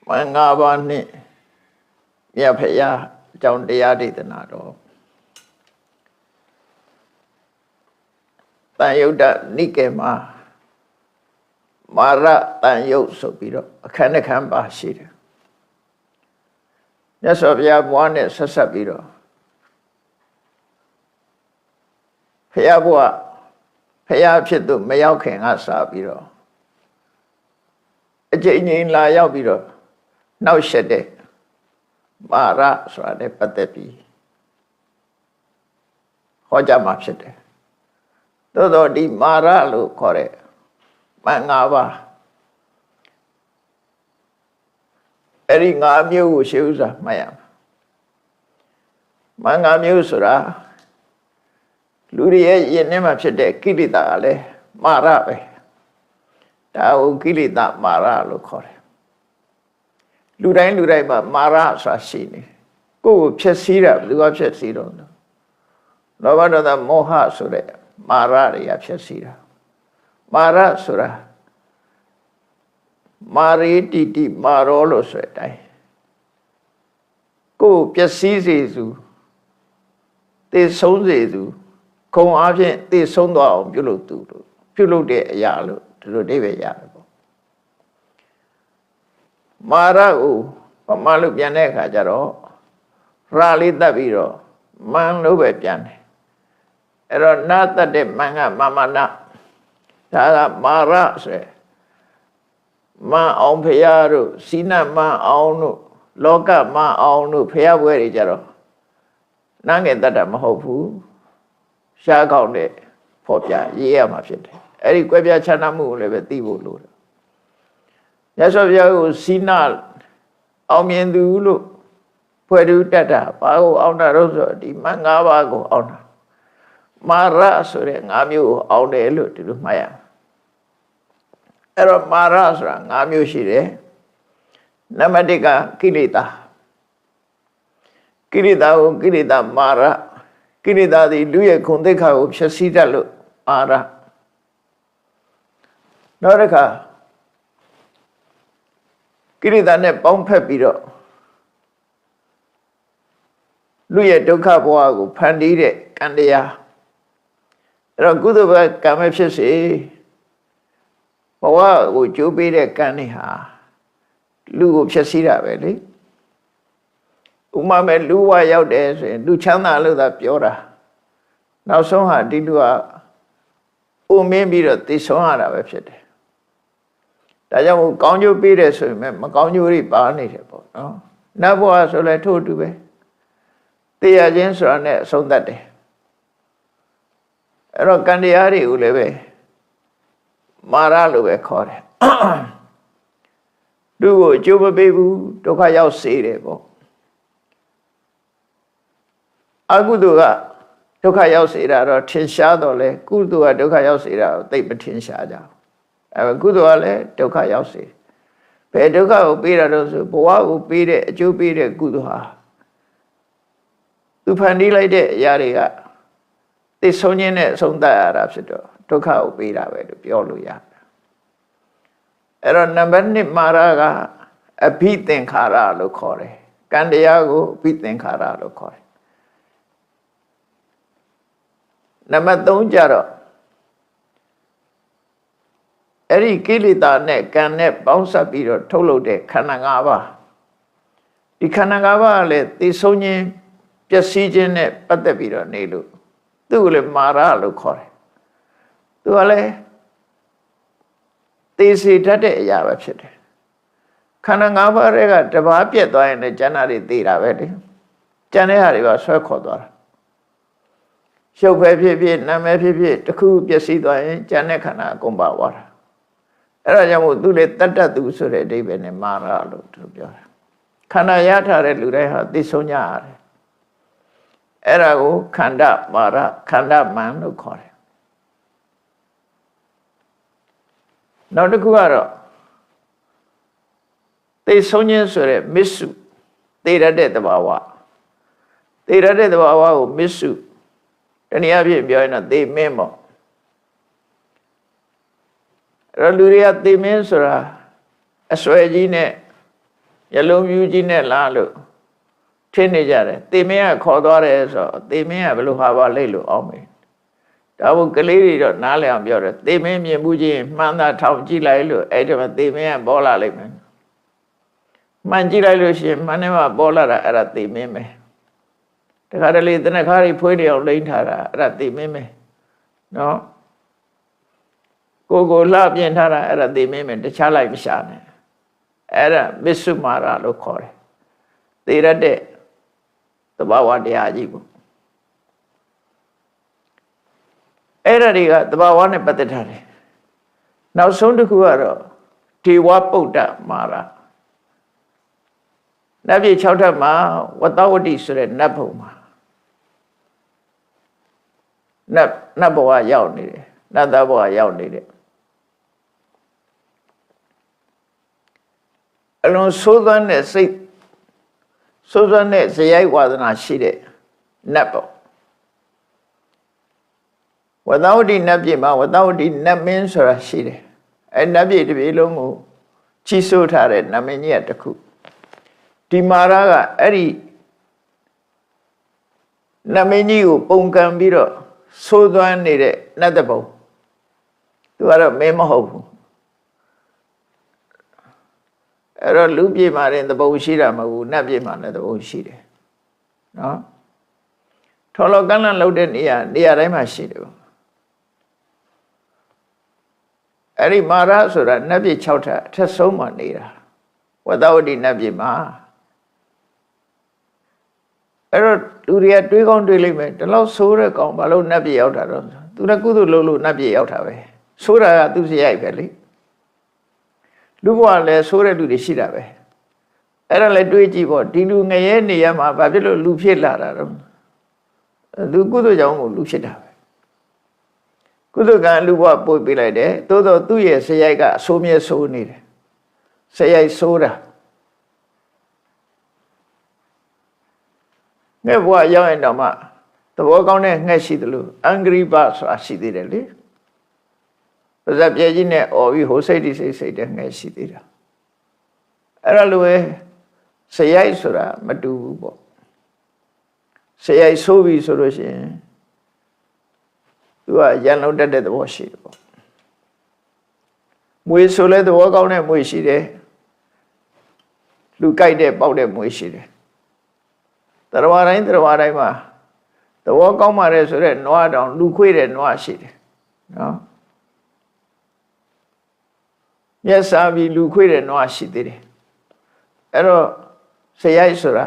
Mangaba ni Yapaya John Deadi the Nado Tayuda Nikema Mara Tayo Sobiro, a Kanakamba Shida. Yes, of Yabuane Sasabiro Payabua Payapitu Mayoking Asabiro. A Jane La Yabiro. Now shede Mara Swade Patepi Hojama shede. Todo di Mara lu kore Mangava Eri Ngamu Shusa Mayam Mangamu Sura Lurie Yenema shede Kilita ale Mara Tau Kilita Mara lu kore Lurai Mara Sashini. Go Chesira, Lua Chesiro. Novana the Moha Sure, Mara Yapsira. Mara Sura Mari Titi Marolo Swetai. Go Piasizu. They sold Zezu. Come Argent, they sold out Pulu Pulu de Yalu to David Yalu. Mara Malu Pianeka Jaro Rally Daviro Man Lube Piane Ero Nata de Manga Mamana Tada Mara se Ma Ompeyaru Sina Ma Aunu Loka Ma Aunu Payaweri Jaro Nange Dada Mahopu Shakone Popia Yea Mafit Eri Quebia Chanamu Levetivo Lura. Yes, of you Sinal Aumiendu Puedu Tata, Pao Auna Rosa, the Mangavago Auna Mara Suring Amu Audelu to Maya. Ero Mara Surang Amu Shire Namadika Kilita Kilita Mara Kilita the Luya Kundeka of Shasita Mara Noraka. Kilitane Pompepiro Luya Doka Boago, Pandire, Candia Raguda Kamepsi Boa, would you be the Caniha? Lu Chasira, really? Umame Lua Yaudes and Luchana Luda Piora. Now somehow did you maybe the Tisona website. Tajamu Conju Pires, Maconjuri Barney, no? Nabo so I told you. The agents are so that day. Rocandiari Uleve Mara Lube Core. Do Juba Bebu, Tokayao Sirebo Aguduga, Tokayao Sira, or Tinshadole, Kudua, Tokayao Sira, they betin Shada. Guduale, Tokayasi. Pedoka Pira, Boa Pire, Jupire, Guduha. Upandila de Yariga. The Sonian Sonda Rapsito, Toka Pira, Pioluya. Eron Nambani Maraga, a Piten Cara Locore. Candiago, Piten Cara Locore. Namadon Jaro. Eri Kilita ne can ne bounce up your Tolo de Kanagava. The Kanagava let the Sony Piasijan ne Patapiro Nilu. Dule Mara Lucore. Duale they say Tate Yavapset. Kanagava rega Tabapia in the Janari Tira Vedi. Janari was so codor. Show Pepi, Namapi, the coup Piasido, Janekana Gomba water. Rajamu Dule Tata do Sure David and Mara to Bior. Kanayata Lureha, this Sonya. Erago, Kanda, Mara, Kanda man no core. Now the Guaro. They Sonya Sure, Missu. They read the Bawa. They read the Bawa, Missu. Then you have been they memo. Raluria de Mensura, Aswagine, ရလုံးမြူးကြီးနဲ့လားလို့ထင်နေကြတယ်သေမင်းကခေါ်သွားတယ်ဆိုတော့သေမင်းကဘယ်လိုဟာပါလိမ့်လို့အောင်မယ်ဒါဘုကလေးတွေတော့နားလည်အောင်ပြောတယ်သေမင်းမြင်မှုချင်းမှန်တာထောင်ကြည့်လိုက်လို့အဲ့ဒီမှာသေမင်းကပေါ်လာလိမ့်မယ်မှန်ကြည့်လိုက်လို့ရှိရင်မှန်နေမှာပေါ်လာတာအဲ့ဒါသေမင်းပဲတခါတလေတနခါးတွေဖွေးနေအောင်လိမ့်ထားတာအဲ့ဒါသေမင်းပဲနော်ကိုလှပြင်ထားတာအဲ့ဒါသေမင်းပဲတခြားလိုက်မရှာနဲ့အဲ့ဒါမစ္စုမာရလို့ခေါ်တယ်သေရတဲ့သဘာဝတရားကြီးပေါ့အဲ့ဒါတွေကသဘာဝနဲ့ပတ်သက်ထားတယ်နောက်ဆုံးတစ်ခုကတော့ဒေဝပုဒ္ဒမာရနတ်ပြည်6ထပ်မှာဝတ္တဝတိဆိုတဲ့နတ်ဘုံမှာနတ်ဘဝရောက်နေတယ်နတ်သားဘဝရောက်နေတယ်အလုံးဆိုးသွမ်းတဲ့စိတ်ဆိုးသွမ်းတဲ့ဇယိုက်ဝါဒနာရှိတဲ့နတ်ပေါ့ဝတ္တဝတိနတ်ပြည်မှာဝတ္တဝတိနတ်မင်းဆိုတာရှိတယ်အဲနတ်ပြည်တစ်ပြည်လုံးကိုကြီးစိုးထားတဲ့နတ်မင်းကြီးကတစ်ခုဒီမာရကအဲ့ဒီနတ်မင်းကြီးကိုပုံကံပြီးတော့ဆိုးသွမ်းနေတဲ့နတ်တဘုံသူကတော့မင်းမဟုတ်ဘူးအဲ့တော့လူပြေမှာတဲ့သဘုံရှိတာမဟုတ်ဘူးနတ်ပြေမှာလည်းသဘုံရှိတယ်နော်ထော်လောကန့်လန့်လုပ်တဲ့နေရာတိုင်းမှာရှိတယ်ပေါ့အဲ့ဒီမာရဆိုတာနတ်ပြေ6ထပ်အထက်ဆုံးမှနေတာဝတ္တဝတိနတ်ပြေမှာအဲ့တော့လူတွေကတွေးကောင်းတွေးလိမ့်မယ်ဒီလောက်ဆိုးတဲ့ကောင်ဘာလို့နတ်ပြေရောက်တာတော့သူကကုသိုလ်လုပ်လို့နတ်ပြေရောက်တာပဲဆိုးတာကသူစရိုက်ပဲလေလူဘဝလည်းဆိုးတဲ့လူတွေရှိတာပဲအဲ့ဒါလည်းတွေးကြည့်ပေါ့ဒီလူငရဲနေရမှာဘာဖြစ်လို့လူဖြစ်လာတာတော့သူကုသိုလ်ကြောင့်ကိုလူဖြစ်တာပဲကုသိုလ်ကံလူဘဝပို့ပေးလိုက်တယ်သို့တော့သူ့ရဲ့စရိုက်ကအဆိုးမြဲဆိုးနေတယ်စရိုက်ဆိုးတာငှက်ဘဝရောက်ရင်တော့မှသဘောကောင်းတဲ့ငှက်ရှိတယ်လို့အင်္ဂရိပဆိုတာရှိသေးတယ်လေပါဇက်ပြဲကြီးနဲ့អော်ပြီးဟိုစိတ်စိတ်တဲ့ငှက်ရှိသေးတာအဲ့ဒါလိုပဲစရိုက်ဆိုတာမတူဘူးပေါ့စရိုက်ဆိုးပြီဆိုလို့ရှိရင်သူကရန်လုံးတက်တဲ့သဘောရှိတယ်ပေါ့မွေဆိုလဲသဘောကောင်းတဲ့မွေရှိတယ်လူကြိုက်တဲ့ပေါက်တဲ့မွေရှိတယ်တရားတိုင်းမှာသဘောကောင်းပါတယ်ဆိုတော့နွားတောင်လူခွေးတဲ့နွားရှိတယ်နော်မျက်စာပြီးလူခွေးတဲ့နွားရှိသေးတယ်အဲ့တော့စရိုက်ဆိုတာ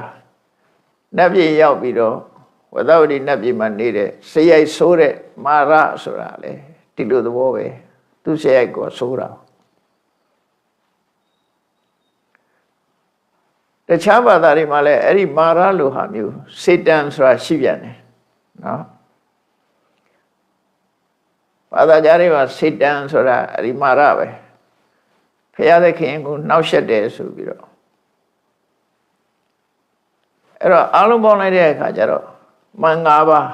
နတ်ပြည်ရောက်ပြီးတော့ဝတ္တဝတိနတ်ပြည်မှာနေတဲ့စရိုက်ဆိုးတဲ့မာရဆိုတာလေဒီလိုသဘောပဲသူစရိုက်ကိုဆိုးတာတခြားဘာသာတွေမှာလည်းအဲ့ဒီမာရလိုဟာမျိုးစေတန်ဆိုတာရှိပြန်တယ်နော်ဘာသာကြားတွေမှာစေတန်ဆိုတာအဲ့ဒီမာရပဲဖရာသခင်ကိုနှောက်ယှက်တယ်ဆိုပြီးတော့အဲ့တော့အလုံးပေါင်းလိုက်တဲ့အခါကျတော့မန်၅ပါး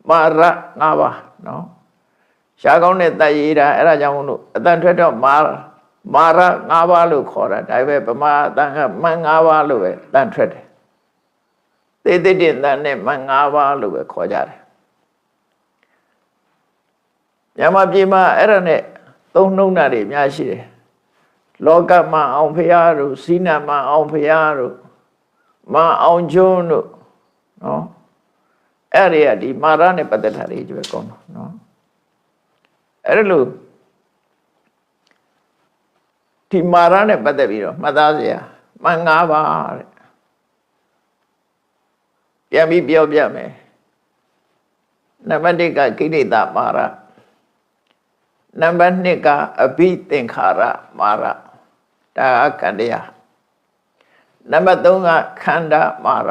မာရ၅ပါးနော်ရှားကောင်းတဲ့တတ်ရည်တာအဲ့ဒါကြောင့်မို့လို့အတန်ထွက်တော့မာရ၅ပါးလို့ခေါ်တာဒါပဲဗမာအတန်ကမန်၅ပါးလို့ပဲတန်ထွက်တယ်သေတဲ့တန်နဲ့မန်၅ပါးလို့ပဲခေါ်ကြတယ်မြန်မာပြည်မှာအဲ့ဒါနဲ့သုံးနှုန်းတာတွေအများရှိတယ်လောကမအောင်ဖရာတို့ဇိနမအောင်ဖရာတို့မအောင်ကျွန်းတို့နော်အဲ့ဒီကဒီမာရနဲ့ပတ်သက်တာတွေကြီးပဲကောင်းတော့နော်အဲ့ဒါလို့ဒီမာရနဲ့ပတ်သက်ပြီးတော့မှတ်သားစရာမန်၅ပါးတဲ့ပြန်ပြီးပြောပြမယ်နံပါတ်1ကကိလေသာမာရနံပါတ်2ကအဘိသင်္ခါရမာရဒါကံတရားနံပါတ်3ကခန္ဓာမာရ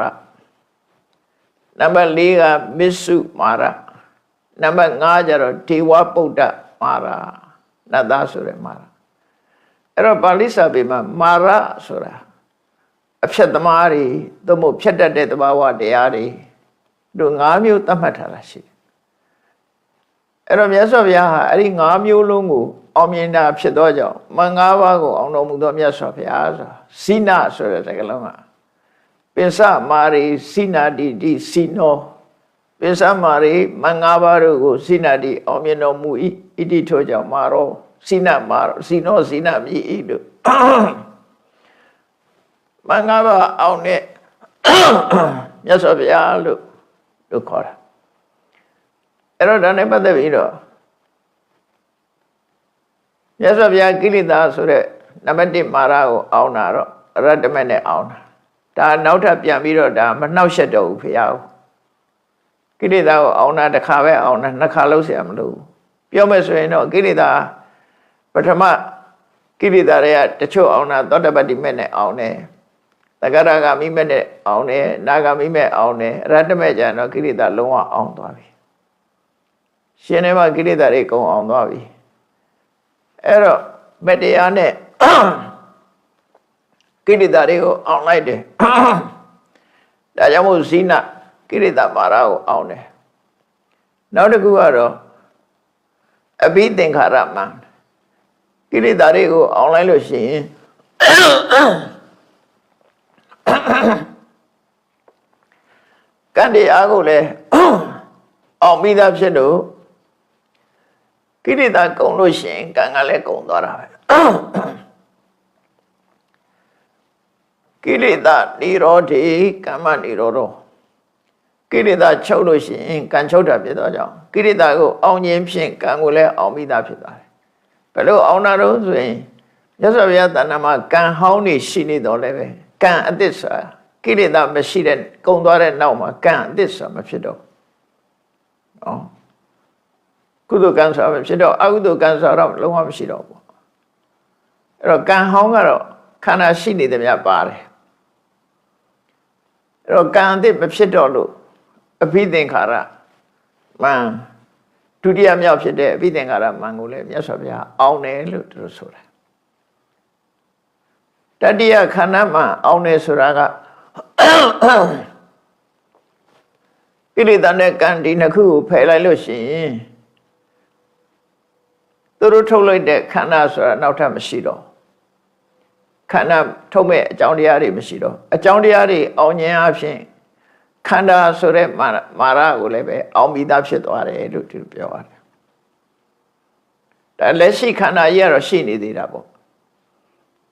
နံပါတ်4ကမစ္စုမာရနံပါတ်5ကျတော့ဒေဝပုဒ္ဒမာရနတ်သားဆိုတဲ့မာရအဲ့တော့ပါဠိစာပေမှာမာရဆိုတာအဖြတ်သမားတွေသို့မဟုတ်ဖြတ်တတ်တဲ့သဘာဝတရားတွေတို့၅မျိုးသတ်မှတ်ထားတာရှိတယ် အဲ့တော့မြတ်စွာဘုရားဟာအဲ့ဒီ၅မျိုးလုံးကိုအောင်မြင်တာဖြစ်သောကြောင့်မင်္ဂပါးကိုအောင်တော်မူသောမြတ်စွာဘုရားဆိုတာစိနဆိုတဲ့စကားလုံးကပိစမာရိစိနာတိတိစိနောပိစမာရိမင်္ဂပါးတို့ကိုစိနာတိအောင်မြင်တော်မူ၏ဣတိထို့ကြောင့်မာရောစိနမာရောစိနောစိနမြည်၏လို့မင်္ဂပါးအောင်တဲ့မြတ်စွာဘုရားလို့ခေါ်တာအဲ့တော့ဒါနဲ့ပတ်သက်ပြီးတော့မြတ်စွာဘုရားကိလေသာဆိုတဲ့နံပါတ်1မာရကိုအောင်တာတော့အရတ္တမနဲ့အောင်တာဒါနောက်ထပ်ပြန်ပြီးတော့ဒါမနှောက်ယှက်တော့ဘူးဘုရားကိလေသာကိုအောင်တာတစ်ခါပဲအောင်တာနှစ်ခါလုံးเสียမလို့ပြောမယ်ဆိုရင်တော့ကိလေသာပထမကိလေသာတွေကတချို့အောင်တာသောတပတ္တိမဲ့နဲ့အောင်တယ်သဂရဂမိမဲ့နဲ့အောင်တယ်နာဂမိမဲ့အောင်တယ်အရတ္တမဲ့ကျတော့ကိလေသာလုံးဝအောင်သွားပြီရှင်ထဲမှာကိလေသာတွေကုန်အောင်သွားပြီအဲ့တော့မတရားနဲ့ကိလေသာတွေကိုအောင်လိုက်တယ်ဒါကြောင့်မို့ဇိနကိလေသာမာရကိုအောင်တယ်နောက်တစ်ခုကတော့အဘိသင်္ခါရမံကိလေသာတွေကိုအောင်လိုက်လို့ရှိရင်ကံတရားကိုလည်းအောင်ပြီးသားဖြစ်လို့ကိလေသာကုန်လို့ရှိရင်ကံကလည်းကုန်သွားတာပဲကိလေသာនិရောဓေကမ္မនិရောဓောကိလေသာချုပ်လို့ရှိရင်ကံချုပ်တာဖြစ်တော့ကြောင့်ကိလေသာကိုအောင်ခြင်းဖြင့်ကံကိုလည်းအောင်ပြီးသားဖြစ်သွားတယ်ဘယ်လိုအောင်တာတော့ဆိုရင်မြတ်စွာဘုရားတဏ္ဍာမှာကံဟောင်းနေရှိနေတော့လည်းပဲကံအသစ္စာကိလေသာမရှိတဲ့ကုန်သွားတဲ့နောက်မှာကံအသစ္စာမဖြစ်တော့ကုသိုလ်ကံဆိုတာဖြစ်တော့အကုသိုလ်ကံဆိုတာတော့လုံးဝမရှိတော့ဘူးအဲ့တော့ကံဟောင်းကတော့ခန္ဓာရှိနေတယ်များပါတယ်အဲ့တော့ကံအသစ်မဖြစ်တော့လို့အဘိသင်္ခါရမံဒုတိယမြောက်ဖြစ်တဲ့အဘိသင်္ခါရမံကိုလည်းမြတ်စွာဘုရားအောင်တယ်လို့သူတို့ဆိုတာတတိယခန္ဓာမှာအောင်တယ်ဆိုတာကကိလေသာနဲ့ကံဒီနှစ်ခုကိုဖယ်လိုက်လို့ရှိရင်သူတို့ထုတ်လိုက်တဲ့ခန္ဓာဆိုတာနောက်ထပ်မရှိတော့ခန္ဓာထုတ်မဲ့အကြောင်းတရားတွေမရှိတော့အကြောင်းတရားတွေအောင်ဉာဏ်အဖြစ်ခန္ဓာဆိုတဲ့မာရကိုလည်းပဲအောင်ပြီးသားဖြစ်သွားတယ်လို့သူပြောရတယ်ဒါလက်ရှိခန္ဓာကြီးကတော့ရှိနေသေးတာပေါ့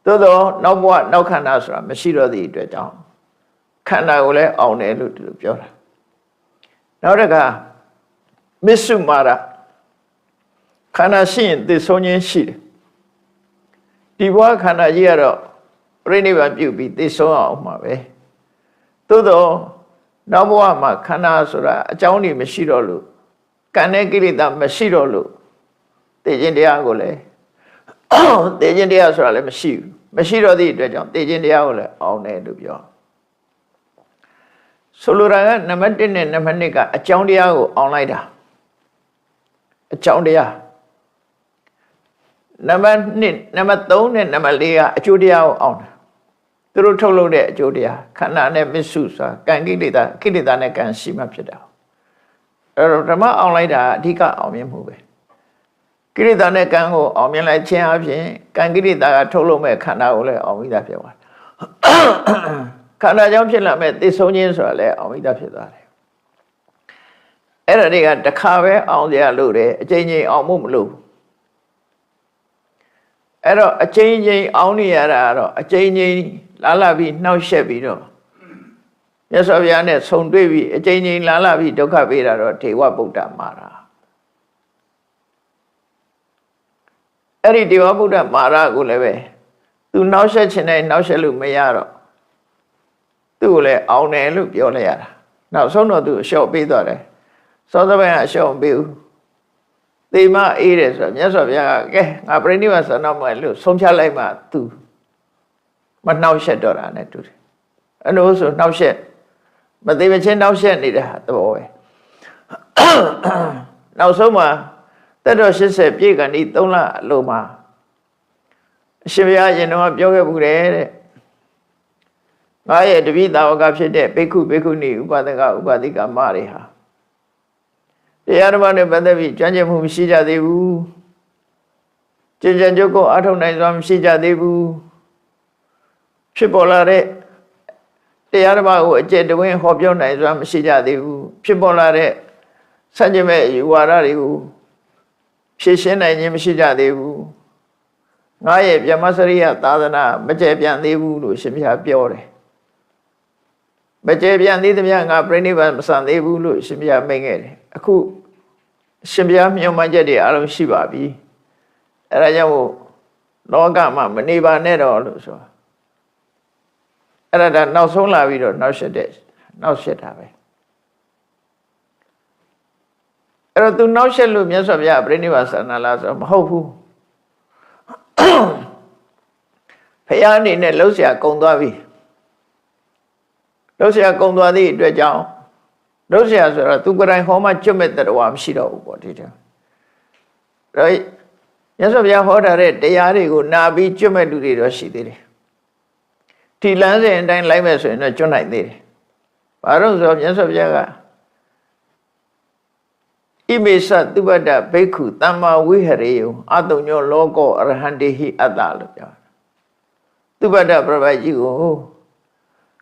သို့တော့နောက်ဘဝနောက်ခန္ဓာဆိုတာမရှိတော့သည့်အတွက်ကြောင့်ခန္ဓာကိုလည်းအောင်တယ်လို့သူပြောတာနောက်တစ်ခါမစ္စုမာရခန္ဓာရှိရင်သိဆုံးခြင်းရှိတယ်ဒီဘဝခန္ဓာကြီးကတော့ပြိဋိဘံပြုပြီးသိဆုံးအောင်မှာပဲသို့တော့နောက်ဘဝမှာခန္ဓာဆိုတာအကြောင်းတွေမရှိတော့လို့ကံနဲ့ကိလေသာမရှိတော့လို့သိခြင်းတရားကိုလည်းသိခြင်းတရားဆိုတာလည်းမရှိတော့သည့်အတွက်ကြောင့်သိခြင်းတရားကိုလည်းအောင်တယ်လို့ပြောဆိုလိုတာကနံပါတ်1နဲ့နံပါတ်2ကအကြောင်းတရားကိုအောင်လိုက်တာအကြောင်းတရားနံပါတ်2နံပါတ်3နဲ့နံပါတ်4ကအကျိုးတရားကိုအောင်တာသူတို့ထုတ်လုပ်တဲ့အကျိုးတရားခန္ဓာနဲ့မစ္စုဆိုတာကံကိလေသာနဲ့ကံရှိမှဖြစ်တာအဲ့တော့ဓမ္မအောင်လိုက်တာအဓိကအောင်မြင်မှုပဲကိလေသာနဲ့ကံကိုအောင်မြင်လိုက်ခြင်းအပြင်ကံကိလေသာကထုတ်လုပ်မဲ့ခန္ဓာကိုလည်းအောင်ပြီးသားဖြစ်သွားတယ်ခန္ဓာကြောင့်ဖြစ်လာမဲ့သိဆုံးခြင်းဆိုတာလည်းအောင်ပြီးသားဖြစ်သွားတယ်အဲ့ဒါတွေကတစ်ခါပဲအောင်ရလို့တယ်အချိန်ချင်းအောင်မှုမလို့အဲ့တော့အချိန်ချင်းအောင်နေရတာကတော့အချိန်ချင်းလာပြီးနှောက်ယှက်ပြီးတော့မြတ်စွာဘုရားနဲ့ဆုံတွေ့ပြီးအချိန်ချင်းလာပြီးဒုက္ခပေးတာတော့ဒေဝဗုဒ္ဓမာရအဲ့ဒီဒေဝဗုဒ္ဓမာရကိုလည်းပဲသူနှောက်ယှက်ခြင်းနဲ့နှောက်ယှက်လို့မရတော့သူ့ကိုလည်းအောင်တယ်လို့ပြောလိုက်ရတာနောက်ဆုံးတော့သူအလျှော့ပေးသွားတယ်စောစောပိုင်းကအလျှော့မပေးဘူးသေမအေးတယ်ဆိုတော့မြတ်စွာဘုရားကကဲငါပြိဋိဘံဆန္ဒမယ်လို့ဆုံးဖြတ်လိုက်မှသူမနှောက်ယှက်တော့တာနဲ့တူတယ်အဲ့လိုဆိုနှောက်ယှက်မသေးမချင်းနှောက်ယှက်နေတဲ့သဘောပဲနောက်ဆုံးမှာတက်တော်80ပြည့်ကန်ဒီ3လအလိုမှာအရှင်ဘုရားရှင်တော်ကပြောခဲ့ဘူးတဲ့ငါရဲ့တပည့်သာဝကဖြစ်တဲ့ဘိက္ခုဘိက္ခုနီဥပဒကဥပဒိကမတွေဟာ တရားဓမ္မနဲ့ပတ်သက်ပြီးကြွကျင်မှုမရှိကြသေးဘူးကြင်ကြံကြုတ်ကိုအထောက်နိုင်စွာမရှိကြသေးဘူးဖြစ်ပေါ်လာတဲ့တရားဓမ္မကိုအကျင့်တဝင်းဟောပြောနိုင်စွာမရှိကြသေးဘူးဖြစ်ပေါ်လာတဲ့စัจ မဲ့ယူဝါဒတွေကိုဖြည့်ရှင်းနိုင်ခြင်းမရှိကြသေးဘူးငါရဲ့ဗြဟ္မစရိယသာသနာမကျယ်ပြန့်သေးဘူးလို့ရှင်ဘုရားပြောတယ်မကျယ်ပြန့်သေးသမျှငါပြိဋိဘံမဆန်သေးဘူးလို့ရှင်ဘုရားမိန့်ခဲ့တယ်အခုရှင်ဘုရားမြတ်မှန်ချက်တွေအလုံးရှိပါပြီအဲဒါကြောင့်လောကမှာမနေပါနဲ့တော့လို့ဆိုအဲ့ဒါနောက်ဆုံးလာပြီးတော့နောက်ဆက်တာပဲအဲ့တော့သူနောက်ဆက်လို့မြတ်စွာဘုရားပြိဋိဘံဆန္ဒလားဆိုမဟုတ်ဘူးဖယားအနေနဲ့လှုပ်ရှားကုံသွားပြီလှုပ်ရှားကုံသွားသည့်အတွက်ကြောင့်လှုပ်ရှားဆိုတော့သူကိုယ်တိုင်ဟောမှကျွတ်မဲ့တရားမရှိတော့ဘူးပေါ့ဒီတည်းတော့မြတ်စွာဘုရားဟောထားတဲ့တရားတွေကိုနာပြီးကျွတ်မဲ့လူတွေတော့ရှိသေးတယ်ဒီလမ်းစဉ်အတိုင်းလိုက်မဲ့ဆိုရင်တော့ကျွတ်နိုင်သေးတယ်ဘာလို့ဆိုမြတ်စွာဘုရားကဣမေသသုဘတ္တဘိက္ခုသမ္မာဝိဟရေယအတုံညောလောကောအရဟံတေဟိအတ္တလို့ပြောသုဘတ္တပြပိုက်ကြီးကို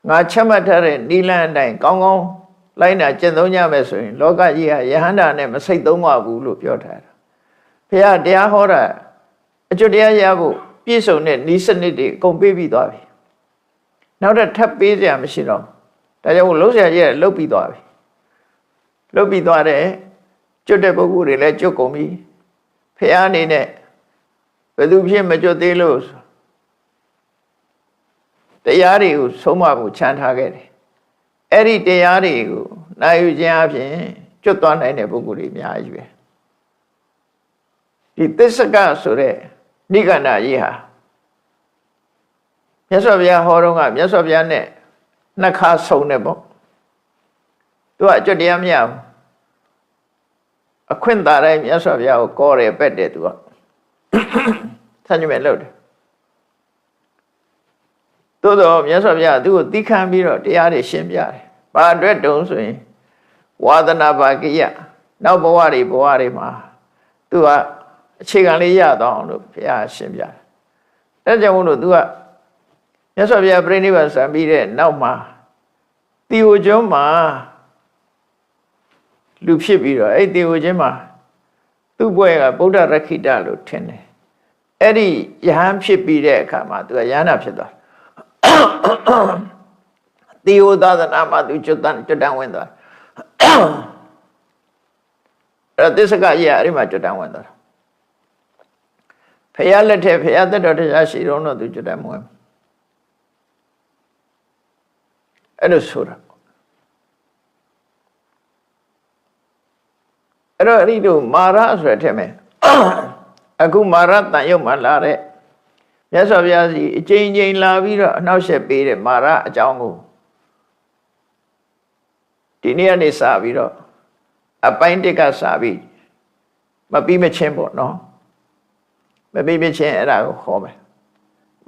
ငါချက်မှတ်ထားတဲ့နိလန်းအတိုင်းကောင်းကောင်းလိုက်နာကျင့်သုံးကြမယ်ဆိုရင်လောကကြီးဟာယဟန္တာနဲ့မစိတ်သုံးပါဘူးလို့ပြောထားတာဘုရားတရားဟောတာအကျွတ်တရားရဖို့ပြည့်စုံတဲ့ဤစနစ်တွေအကုန်ပေးပြီးသွားပြီနောက်တော့ထပ်ပေးစရာမရှိတော့ဒါကြောင့်လှုပ်ရှားကြီးလှုပ်ပြီးသွားပြီလှုပ်ပြီးသွားတယ်ကျွတ်တဲ့ပုဂ္ဂိုလ်တွေလည်းကျွတ်ကုန်ပြီဖះအနေနဲ့ဘယ်သူဖြစ်မကျွတ်သေးလို့တရားတွေကိုဆုံးမဖို့ခြံထားခဲ့တယ်အဲ့ဒီတရားတွေကိုနိုင်ယူခြင်းအပြင်ကျွတ်သွားနိုင်တဲ့ပုဂ္ဂိုလ်တွေအများကြီးပဲဒီသစ္စကဆိုတဲ့နိဂန္ဓကြီးဟာမြတ်စွာဘုရားဟောတော့ကမြတ်စွာဘုရားနဲ့နှစ်ခါဆုံတယ်ပေါ့သူကအကျွတ်တရားမရဘူးအခွင့်သာတိုင်းမြတ်စွာဘုရားကိုကောတယ်ပက်တယ်သူကဆန့်ကျင်မဲ့လုပ်တယ်သို့တော့မြတ်စွာဘုရားသူ့ကိုသိခံပြီးတော့တရားတွေရှင်းပြတယ်ဘာအတွက်တုံးဆိုရင်ဝါဒနာဘာကိယနောက်ဘဝတွေမှာသူကအခြေခံလေးရတော့အောင်လို့ဘုရားရှင်းပြတယ်အဲကြောင့်မို့လို့သူကမြတ်စွာဘုရားပြိဋိဘံဆံပြီးတဲ့နောက်မှာတီဟိုကျွန်းမှာလူဖြစ်ပြီးတော့အဲ့တီဟိုကျွန်းမှာသူ့ဘွဲကဗုဒ္ဓရခိတလို့ထင်တယ်အဲ့ဒီယဟန်ဖြစ်ပြီးတဲ့အခါမှာသူကယဟနာဖြစ်သွားတီဟိုသာသနာမှာသူကျွတ်တန်းဝင်သွားအဲ့သစ္စကကြီးအဲ့ဒီမှာကျွတ်တန်းဝင်သွားဖယားလက်ထက်ဖယားသက်တော်တရားရှိတော့သူကျွတ်တန်းဝင်အဲ့လိုဆိုတာအဲ့တော့အဲ့ဒီတို့မာရဆိုတဲ့ထဲမှာအခုမာရတန်ရုပ်မှာလာတဲ့မြတ်စွာဘုရားစီအကျဉ်းချင်းလာပြီးတော့အနှောက်အယှက်ပေးတဲ့မာရအကြောင်းကိုဒီနေ့ကနေစပြီးတော့အပိုင်းတစ်ကစပြီးမပြီးမချင်းပေါ့နော်မပြီးမချင်းအဲ့ဒါကိုဟောမယ်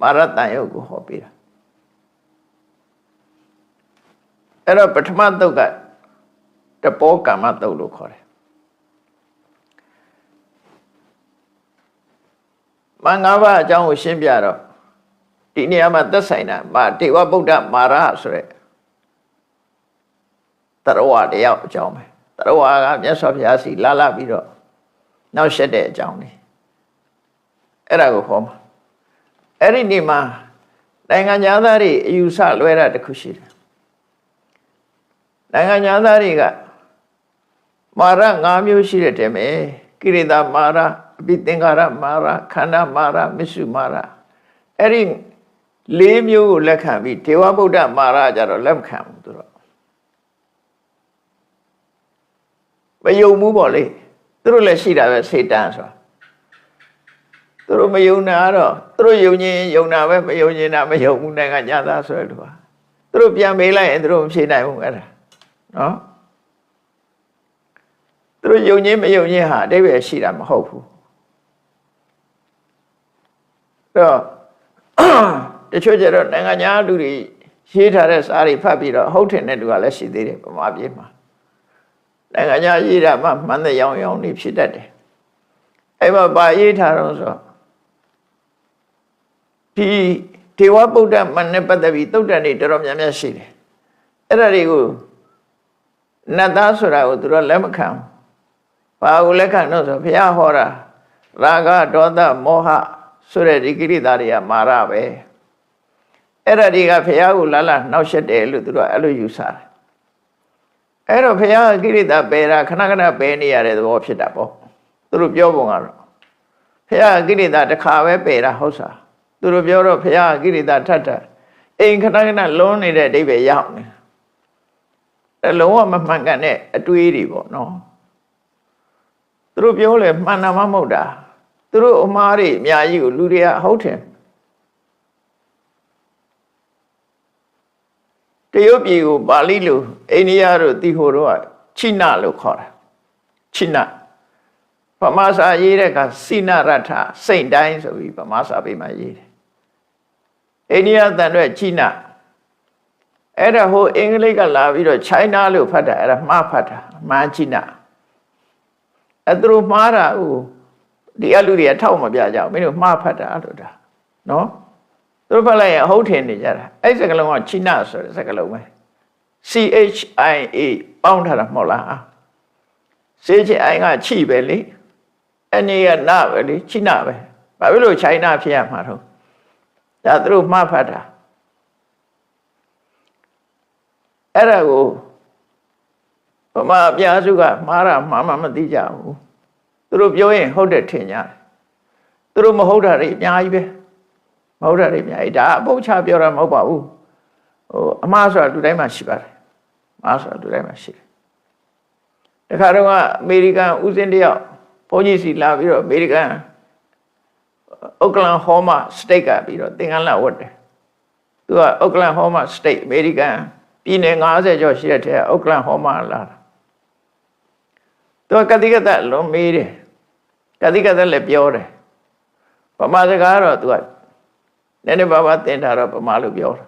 မာရတန်ရုပ်ကိုဟောပေးတာအဲ့တော့ပထမသုတ်ကတပောကမ္မသုတ်လို့ခေါ်တယ်မင်္ဂဘာအကြောင်းကိုရှင်းပြတော့ဒီနေရာမှာသက်ဆိုင်တာမာတေဝဗုဒ္ဓမာရဆိုတဲ့တရဝတယောက်အကြောင်းပဲတရဝကမြတ်စွာဘုရားစီလာပြီးတော့နောက်ဆက်တဲ့အကြောင်းလေးအဲ့ဒါကိုဟောမှာအဲ့ဒီနေ့မှာနိုင်ငံသားတွေအယူဆလွဲတာတစ်ခုရှိတယ်နိုင်ငံသားတွေကမာရ၅မျိုးရှိတဲ့တည်းမှာကိရိတာမာရအပိသင်္ခါရမာရခန္ဓာမာရမစ္စုမာရအဲ့ဒီ၄မျိုးကိုလက်ခံပြီးဒေဝဗုဒ္ဓမာရကြတော့လက်မခံဘူးသူတော့မယုံဘူးပေါ့လေသူတို့လည်းရှိတာပဲစေတန်ဆိုတာသူတို့မယုံတာတော့သူတို့ယုံရင်ယုံတာပဲမယုံရင်တာမယုံဘူးနိုင်ငံညာသားဆိုရလို့ပါသူတို့ပြန်မေးလိုက်ရင်သူတို့မဖြေနိုင်ဘူးအဲ့ဒါနော်သူတို့ယုံခြင်းမယုံခြင်းဟာအတိပ္ပယ်ရှိတာမဟုတ်ဘူးတော့တချို့ကျတော့နိုင်ငံညာလူတွေရေးထားတဲ့စာတွေဖတ်ပြီးတော့ဟုတ်တယ်တဲ့လူကလည်းရှိသေးတယ်ဗမာပြည်မှာ နိုင်ငံခြားရေးတာမှမှန်တဲ့ရောင်ရောင်နေဖြစ်တတ်တယ်အဲ့မှာပါရေးထားတော့ဆိုဒီဒေဝဗုဒ္ဓမန်နဲ့ပတ်သက်ပြီးသုတ်တန်တွေတော်တော်များများရှိတယ်အဲ့ဒါတွေကိုနတ်သားဆိုတာကိုသူတို့လက်မခံဘာကိုလက်ခံတော့ဆိုဘုရားဟောတာရာဂဒေါသမောဟဆိုတဲ့ဒီကိရိတာတွေကမာရပဲအဲ့ဒါတွေကဘုရားကိုလာနှောက်ယှက်တယ်လို့သူတို့အဲ့လိုယူဆတယ်အဲ့တော့ဘုရားကိရိတာပယ်တာခဏခဏပယ်နေရတဲ့သဘောဖြစ်တာပေါ့သူတို့ပြောပုံကတော့ဘုရားကိရိတာတစ်ခါပဲပယ်တာဟုတ်စားသူတို့ပြောတော့ဘုရားကိရိတာထပ်အိမ်ခဏခဏလုံးနေတဲ့အဓိပ္ပာယ်ရောက်နေတယ်လုံးဝမမှန်ကန်တဲ့အတွေးတွေပေါ့နော်သူတို့ပြောလဲမှန်တာမှမဟုတ်တာသူတို့အမှားတွေအများကြီးကိုလူတွေကဟုတ်တယ်တရုတ်ပြည်ကိုပါဠိလိုအိန္ဒိယတို့တီဟိုတို့ကချိနလို့ခေါ်တာချိနဗမာစာရေးတဲ့ကစိနရထစိတ်တိုင်းဆိုပြီးဗမာစာပေမှာရေးတယ်အိန္ဒိယတန်တဲ့ချိနအဲ့ဒါဟိုအင်္ဂလိပ်ကလာပြီးတော့ China လို့ဖတ်တာအဲ့ဒါမှားဖတ်တာမှားချိနအဲ့သူတို့မှားတာဟိုဒီအလူတွေကထောက်မပြကြဘူးမင်းတို့မှားဖတ်တာလို့ဒါနော်သူတို့ဖတ်လိုက်ရင်ဟုတ်ထင်နေကြတာအဲ့စကလုံးကချိနဆိုတဲ့စကလုံးပဲ CHIA ပေါင်းထားတာမဟုတ်လား CHI ကချိပဲလေအနေကနပဲလေချိနပဲဘာဖြစ်လို့ China ဖြစ်ရမှာတော့ဒါသူတို့မှားဖတ်တာအဲ့ဒါကိုဗမာအပြားစုကမှားတာမှားမှမသိကြဘူးသူတို့ပြောရင်ဟုတ်တယ်ထင်ကြတယ်သူတို့မဟုတ်တာတွေအများကြီးပဲမဟုတ်တာတွေအများကြီးဒါအပုတ်ချပြောတာမဟုတ်ပါဘူးဟိုအမှားဆိုတာလူတိုင်းမှာရှိပါတယ်မှားဆိုတာလူတိုင်းမှာရှိတယ်တခါတော့အမေရိကန်ဦးစင်းတယောက်ဘုန်းကြီးစီလာပြီးတော့အမေရိကန်အိုကလန်ဟောမာစတိတ်ကပြီးတော့သင်္ကန်းလာဝတ်တယ်သူကအိုကလန်ဟောမာစတိတ်အမေရိကန်ပြည်နယ်90ကျော်ရှိတဲ့ထဲအိုကလန်ဟောမာလာတာသူကကတိကတလွန်မေးတယ်ကတိကတလည်းပြောတယ်ဗမာစကားတော့သူကနည်းနည်းပါးပါးသင်ထားတော့ဗမာလိုပြောတာ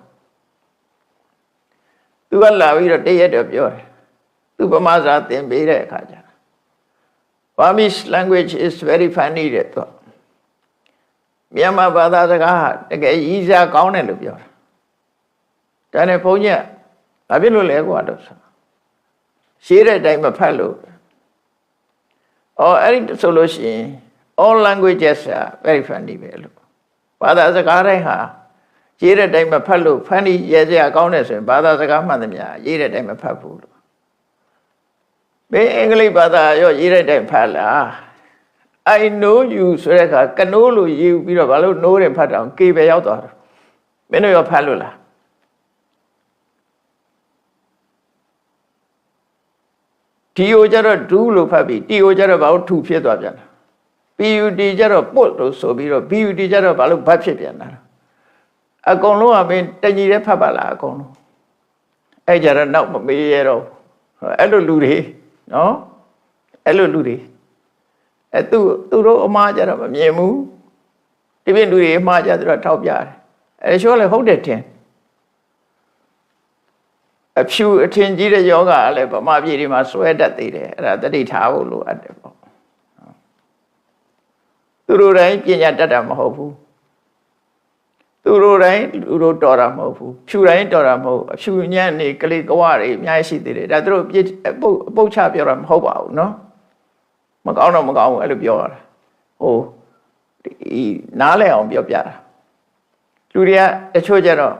သူကလာပြီးတော့တရက်တော့ပြောတယ်သူဗမာစာသင်ပေးတဲ့အခါကျBurmese language is very funny တဲ့သူမြန်မာဘာသာစကားတကယ်ရည်စားကောင်းတယ်လို့ပြောတာဒါနဲ့ဘုန်းကြီးဘာဖြစ်လို့လဲကွာတော့ရှင်းတဲ့အတိုင်းမဖတ်လို့အဲ့ဒီဆိုလို့ရှိရင် all languages are very funny ပဲလို့ဘာသာစကားတိုင်းဟာရေးတဲ့အတိုင်းမဖတ်လို့ funny ရဲစရာကောင်းတယ်ဆိုရင်ဘာသာစကားမှန်သမျှရေးတဲ့အတိုင်းမဖတ်ဘူးလို့ဘယ်အင်္ဂလိပ်ဘာသာရောရေးတဲ့အတိုင်းဖတ်လား I know you ဆိုတဲ့အခါကနိုးလို့ရေးပြီးတော့ဘာလို့ know တယ်ဖတ်တာကေပဲရောက်သွားတာမင်းတို့ရောဖတ်လို့လားဒီကိုကျတော့ do လို့ဖတ်ပြီး t ကိုကျတော့ဘာလို့ to ဖြစ်သွားပြန်တာ put ကျတော့ put လို့ဆိုပြီးတော့ but ကျတော့ဘာလို့ဘတ်ဖြစ်ပြန်တာအကုန်လုံးကမင်းတညီတဲ့ဖတ်ပါလားအကုန်လုံးအဲ့ကြတော့နောက်မမေးရတော့အဲ့လိုလူတွေနော်အဲ့လိုလူတွေသူတို့အမှားကြတော့မမြင်ဘူးဒီပြင်လူတွေအမှားကြသူတို့ထောက်ပြတယ်အဲ့ရှောလည်းဟုတ်တယ်ထင်အဖြူအထင်ကြီးတဲ့ယောဂကလည်းဗမာပြည်ဒီမှာဆွဲတတ်သေးတယ်အဲ့ဒါတတိထားဖို့လိုအပ်တယ်ပေါ့သူတို့တိုင်းပညာတတ်တာမဟုတ်ဘူးသူတို့တိုင်းလူတို့တော်တာမဟုတ်ဘူးဖြူတိုင်းတော်တာမဟုတ်အဖြူညံ့နေကလေးကဝတွေအများကြီးရှိသေးတယ်ဒါသူတို့အပုတ်ချပြောတာမဟုတ်ပါဘူးနော်မကောင်းတော့မကောင်းဘူးအဲ့လိုပြောတာဟိုဒီနားလဲအောင်ပြောပြတာလူတွေကတချို့ကျတော့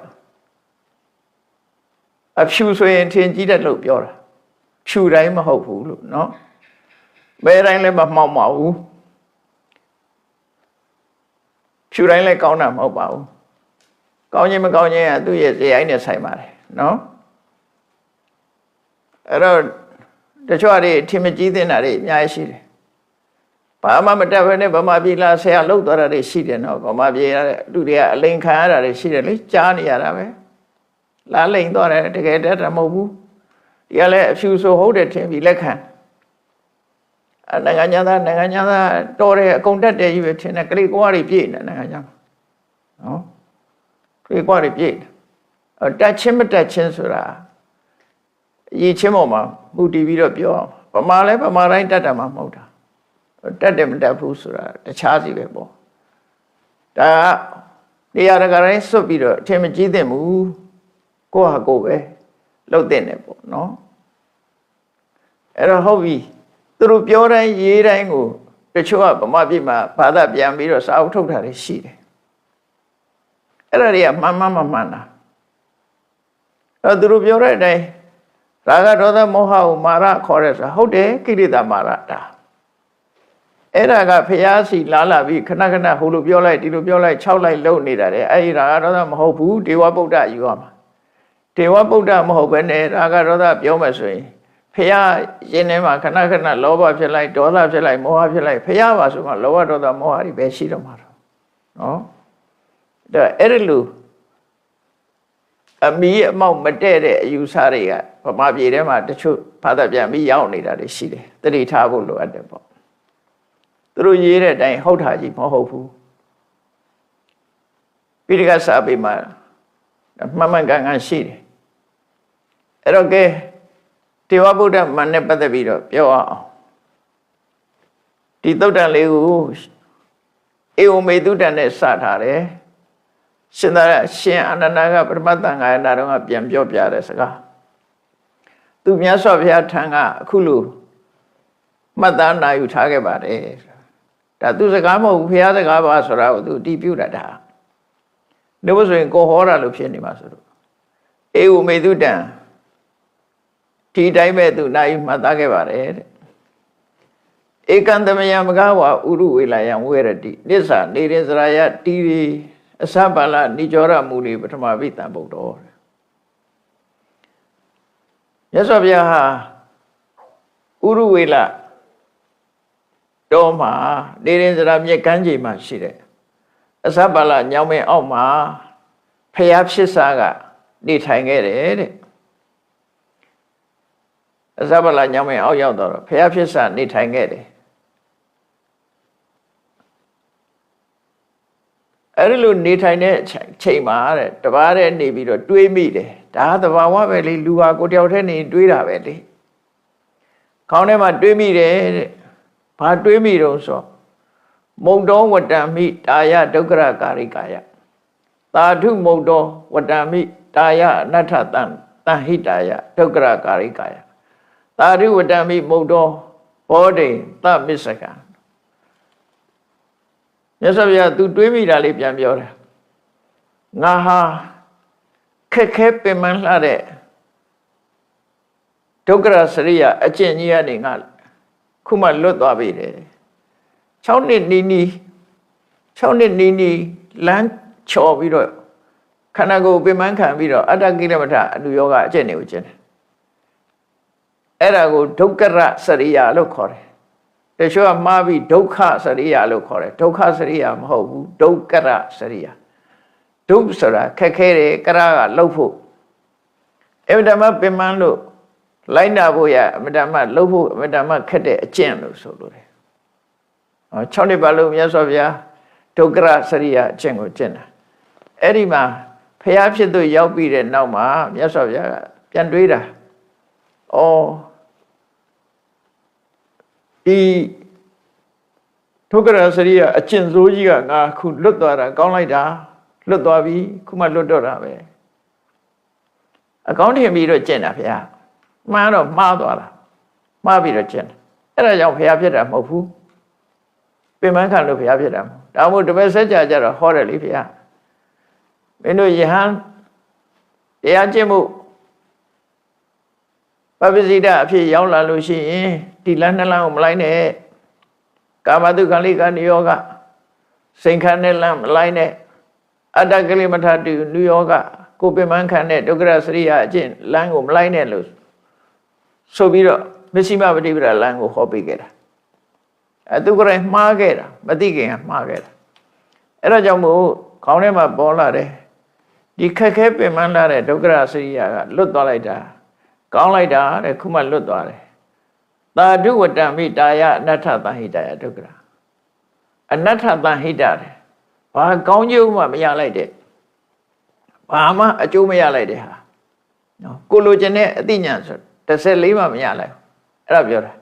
အဖြူဆိုရင်ထင်ကြီးတယ်လို့ပြောတာဖြူတိုင်းမဟုတ်ဘူးလို့နော်ဘယ်တိုင်းလည်းမမှောက်ပါဘူးဖြူတိုင်းလည်းကောင်းတာမဟုတ်ပါဘူးကောင်းခြင်းမကောင်းခြင်းကသူ့ရဲ့ဇယိုင်းနဲ့ဆိုင်ပါတယ်နော်အဲ့တော့တချို့အရေးထင်မကြီးသင့်တာတွေအများကြီးရှိတယ်ဘာမှမတတ်ဘဲနဲ့ဗမာပြည်လာဆရာလှုပ်သွားတာတွေရှိတယ်နော်ဗမာပြည်ရတဲ့လူတွေကအလိန်ခံရတာတွေရှိတယ်လေကြားနေရတာပဲလာလိန်သွားတယ်တကယ်တတ်တာမဟုတ်ဘူးဒီကလည်းအဖြူဆိုဟုတ်တယ်ထင်ပြီးလက်ခံနိုင်ငံသားတော်တယ်အကုန်တတ်တယ်ကြီးပဲထင်တယ်ကလေးကွားတွေပြည့်နေနိုင်ငံသားနော်ကလေးကွားတွေပြည့်တတ်ချင်းမတတ်ချင်းဆိုတာရည်ချင်းပေါ်မှာမူတည်ပြီးတော့ပြောအောင် ဗမာလဲဗမာတိုင်းတတ်တယ်မှာမဟုတ်တာတတ်တယ်မတတ်ဘူးဆိုတာတခြားစီပဲပေါ့ဒါတရားတကာတိုင်းစွတ်ပြီးတော့အထင်မကြီးသင့်ဘူးကိုယ့်ဟာကိုယ်ပဲလှုပ်တဲ့နေပေါ့နော်အဲ့တော့ဟုတ်ပြီသူတို့ပြောတိုင်းရေးတိုင်းကိုတချို့ကဗမာပြည်မှာဘာသာပြန်ပြီးတော့စာအုပ်ထုတ်တာတွေရှိတယ်အဲ့ဒါတွေကမှန်တာအဲ့သူတို့ပြောတဲ့အတိုင်းရာဂဒေါသမောဟကိုမာရခေါ်ရဲဆိုတာဟုတ်တယ်ကိလေသာမာရတာအဲ့ဒါကဖျားစီလာပြီးခဏခဏဟိုလိုပြောလိုက်ဒီလိုပြောလိုက်6လိုက်လုံနေတာတဲ့အဲ့ဒီရာဂဒေါသမဟုတ်ဘူးဒေဝဗုဒ္ဓယူရမှာဒေဝဗုဒ္ဓမဟုတ်ဘဲနဲ့ရာဂဒေါသပြောမှဆိုရင်ဖျားရင်ထဲမှာခဏခဏလောဘဖြစ်လိုက်ဒေါသဖြစ်လိုက်မောဟဖြစ်လိုက်ဖျားပါဆိုမှလောဘဒေါသမောဟတွေပဲရှိတော့မှာတော့နော်ဒါအဲ့ဒီလိုအမီးအမောက်မတဲ့တဲ့အယူဆတွေကဗမာပြည်ထဲမှာတချို့ဘာသာပြန်ပြီးရောက်နေတာတွေရှိတယ်တတိထားဖို့လိုအပ်တယ်ပေါ့သူတို့ရေးတဲ့အတိုင်းဟုတ်တာကြီးမဟုတ်ဘူးပိဋကစာပေမှာမှန်ကန်ရှိတယ်အဲ့တော့ကဲတေဝဗုဒ္ဓမန်နဲ့ပတ်သက်ပြီးတော့ပြောအောင်ဒီသုတ်တန်လေးကိုဧဝမေသုတ္တန်နဲ့စထားတယ်ရှင်အာနန္ဒာကပရမတ္တန်ဃာယနာတော့ကပြန်ပြောပြတဲ့စကားသူမြတ်စွာဘုရားထံကအခုလိုမှတ်သားနာယူထားခဲ့ပါတယ်ဒါသူစကားမဟုတ်ဘူးဘုရားစကားပါဆိုတာကိုသူအတည်ပြုတာဒါလို့ဆိုရင်ကိုဟောတာလို့ဖြစ်နေမှာဆိုတော့ဧဝမေသုတ္တံဒီတိုင်းပဲသူနာယူမှတ်သားခဲ့ပါတယ်တဲ့ဧကံသမယမကဝဥရုဝေလာယံဝေရတိနိစ္စနေရင်စရာယတိရိအစပါဠနိကြောရမူလီပထမပိတံဗုဒ္ဓောမြတ်စွာဘုရားဟာဥရုဝေလတော်မှာနေရင်စရာမြက်ကမ်းခြေမှာရှိတယ်အစပါဠညောင်မင်းအောက်မှာဖျားဖြစ်စားကနေထိုင်ခဲ့တယ်တဲ့အစပါဠညောင်မင်းအောက်ရောက်တော့ဖျားဖြစ်စားနေထိုင်ခဲ့တယ်အဲ့ဒီလိုနေထိုင်တဲ့ချိန်မှာတဲ့တပါးတဲ့နေပြီးတော့တွေးမိတယ်ဒါသဘာဝပဲလေလူဟာကိုတယောက်တည်းနေတွေးတာပဲလေခေါင်းထဲမှာတွေးမိတယ်တဲ့ဘာတွေးမိတော့ဆိုမုတ်တော်ဝတ္တမိတာယဒုက္ခရကာရိကာယသာဓုမုတ်တော်ဝတ္တမိတာယအနတ္ထတံဟိတာယဒုက္ခရကာရိကာယသာဓုဝတ္တမိမုတ်တော်ဘောဓိသမစ္ဆကံမြတ်စွာဘုရားသူတွေးမိတာလေးပြန်ပြောတယ်ငါဟာခက်ခဲပင်ပန်းလှတဲ့ဒုက္ခရစရိယအကျင့်ကြီးကနေငါခုမှလွတ်သွားပြီတယ်6နှစ်နီးနီးလမ်းချော်ပြီးတော့ခန္ဓာကိုယ်ပင်ပန်းခံပြီးတော့အတ္တကိလမထအနုယောဂအကျင့်တွေကိုကျင့်တယ်အဲ့ဒါကိုဒုက္ခရစရိယလို့ခေါ်တယ်တချို့ကမှားပြီးဒုက္ခစရိယလို့ခေါ်တယ်ဒုက္ခစရိယမဟုတ်ဘူးဒုက္ခရစရိယဒုက္ခဆိုတာခက်ခဲတယ်ကရကလှုပ်ဖို့အမတမပင်မလို့လိုက်နာဖို့ရအမတမလှုပ်ဖို့အမတမခက်တဲ့အကျင့်လို့ဆိုလို့တယ်6နှစ်ပါလို့မြတ်စွာဘုရားဒုက္ခရစရိယအကျင့်ကိုကျင့်တာအဲ့ဒီမှာဖျားဖြစ်သူရောက်ပြီးတဲ့နောက်မှာမြတ်စွာဘုရားကပြန်တွေးတာဒီဒုက္ခရစရိယအကျင့်စိုးကြီးကငါခုလွတ်သွားတာကောင်းလိုက်တာလွတ်သွားပြီခုမှလွတ်တော့တာပဲအကောင်းထင်ပြီးတော့ကျင့်တာဗျာမှန်တော့မှားသွားတာမှားပြီးတော့ကျင့်တယ်အဲ့ဒါကြောင့်ဘုရားဖြစ်တာမဟုတ်ဘူးပင်မခံလို့ဘုရားဖြစ်တာမဟုတ်ဒါမှမဟုတ်တပည့်ဆက်ကြကြတော့ဟောတယ်လေဘုရားမင်းတို့ယဟန်တရားကျင့်မှုပပ္ပစိတအဖြစ်ရောက်လာလို့ရှိရင်ဒီလမ်းနှလမ်းကိုမလိုက်နဲ့ကာမတုခန္လိကနိယောဂစိန်ခနဲ့လမ်းမလိုက်နဲ့အတ္တကလိမထတုနိယောဂကိုပင်မခံတဲ့ဒုက္ခရစရိယအကျင့်လမ်းကိုမလိုက်နဲ့လို့ဆိုပြီးတော့မစ္စည်းမပฏิပဒါလမ်းကိုဟောပေးခဲ့တာသူကိုယ်တိုင်မှားခဲ့တာမသိခင်ကမှားခဲ့တာအဲ့ဒါကြောင့်မို့ခေါင်းထဲမှာပေါ်လာတယ်ဒီခက်ခဲပင်မလာတဲ့ဒုက္ခရစရိယကလွတ်သွားလိုက်တာကောင်းလိုက်တာတဲ့ခုမှလွတ်သွားတယ်သာဓုဝတ္တမိတာယအနတ္ထသဟိတယဒုက္ခရအနတ္ထသဟိတတယ်ဘာကောင်းကျိုးမှမရလိုက်တဲ့ဘာမှအကျိုးမရလိုက်တဲ့ဟာနော်ကိုလိုချင်တဲ့အသိဉာဏ်ဆို14မှမရလိုက်အဲ့ဒါပြောတာ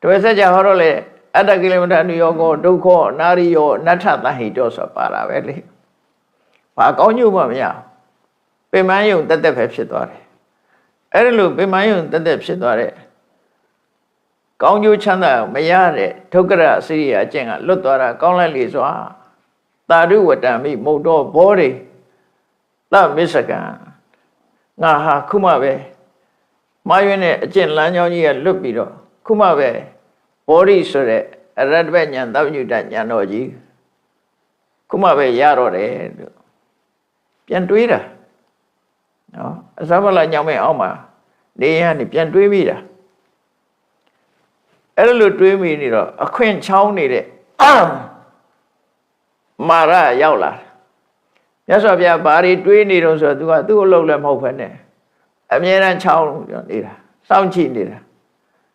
တွေ့စကြဟောတော့လေအတ္တကိလေသာနိယောကောဒုက္ခအနာရိယောအနတ္ထသဟိတောဆိုပါတာပဲလေဘာကောင်းညို့မှမရပင်မယုံတက်တက်ပဲဖြစ်သွားတယ်အဲ့ဒါလို့ပင်မယုံတက်တက်ဖြစ်သွားတဲ့ကောင်းကျိုးချမ်းသာမရတဲ့ဒုက္ခရအစိရိယအကျင့်ကလွတ်သွားတာကောင်းလိုက်လေစွာတာရုဝတ္တမိမုတ်တော်ဘောတွေသမစ္စကံငါဟာခုမှပဲမာယွန်းနဲ့အကျင့်လမ်းကြောင်းကြီးကလွတ်ပြီးတော့ခုမှပဲဘောဓိဆိုတဲ့အရတ္တပညာသဗ္ဗညုတဉာဏ်တော်ကြီးခုမှပဲရတော့တယ်လို့ပြန်တွေးတာနော်အစမလာညောင်းမဲ့အောင်မှာနေရနေပြန်တွေးမိတာအဲ့လိုတွေးမိနေတော့အခွင့်ချောင်းနေတဲ့မာရရောက်လာမြတ်စွာဘုရားဘာတွေတွေးနေတော့ဆိုတော့ तू ကသူ့အလုပ်လည်းမဟုတ်ဖ ೇನೆ အမြဲတမ်းချောင်းပြောနေတာစောင့်ကြည့်နေတာ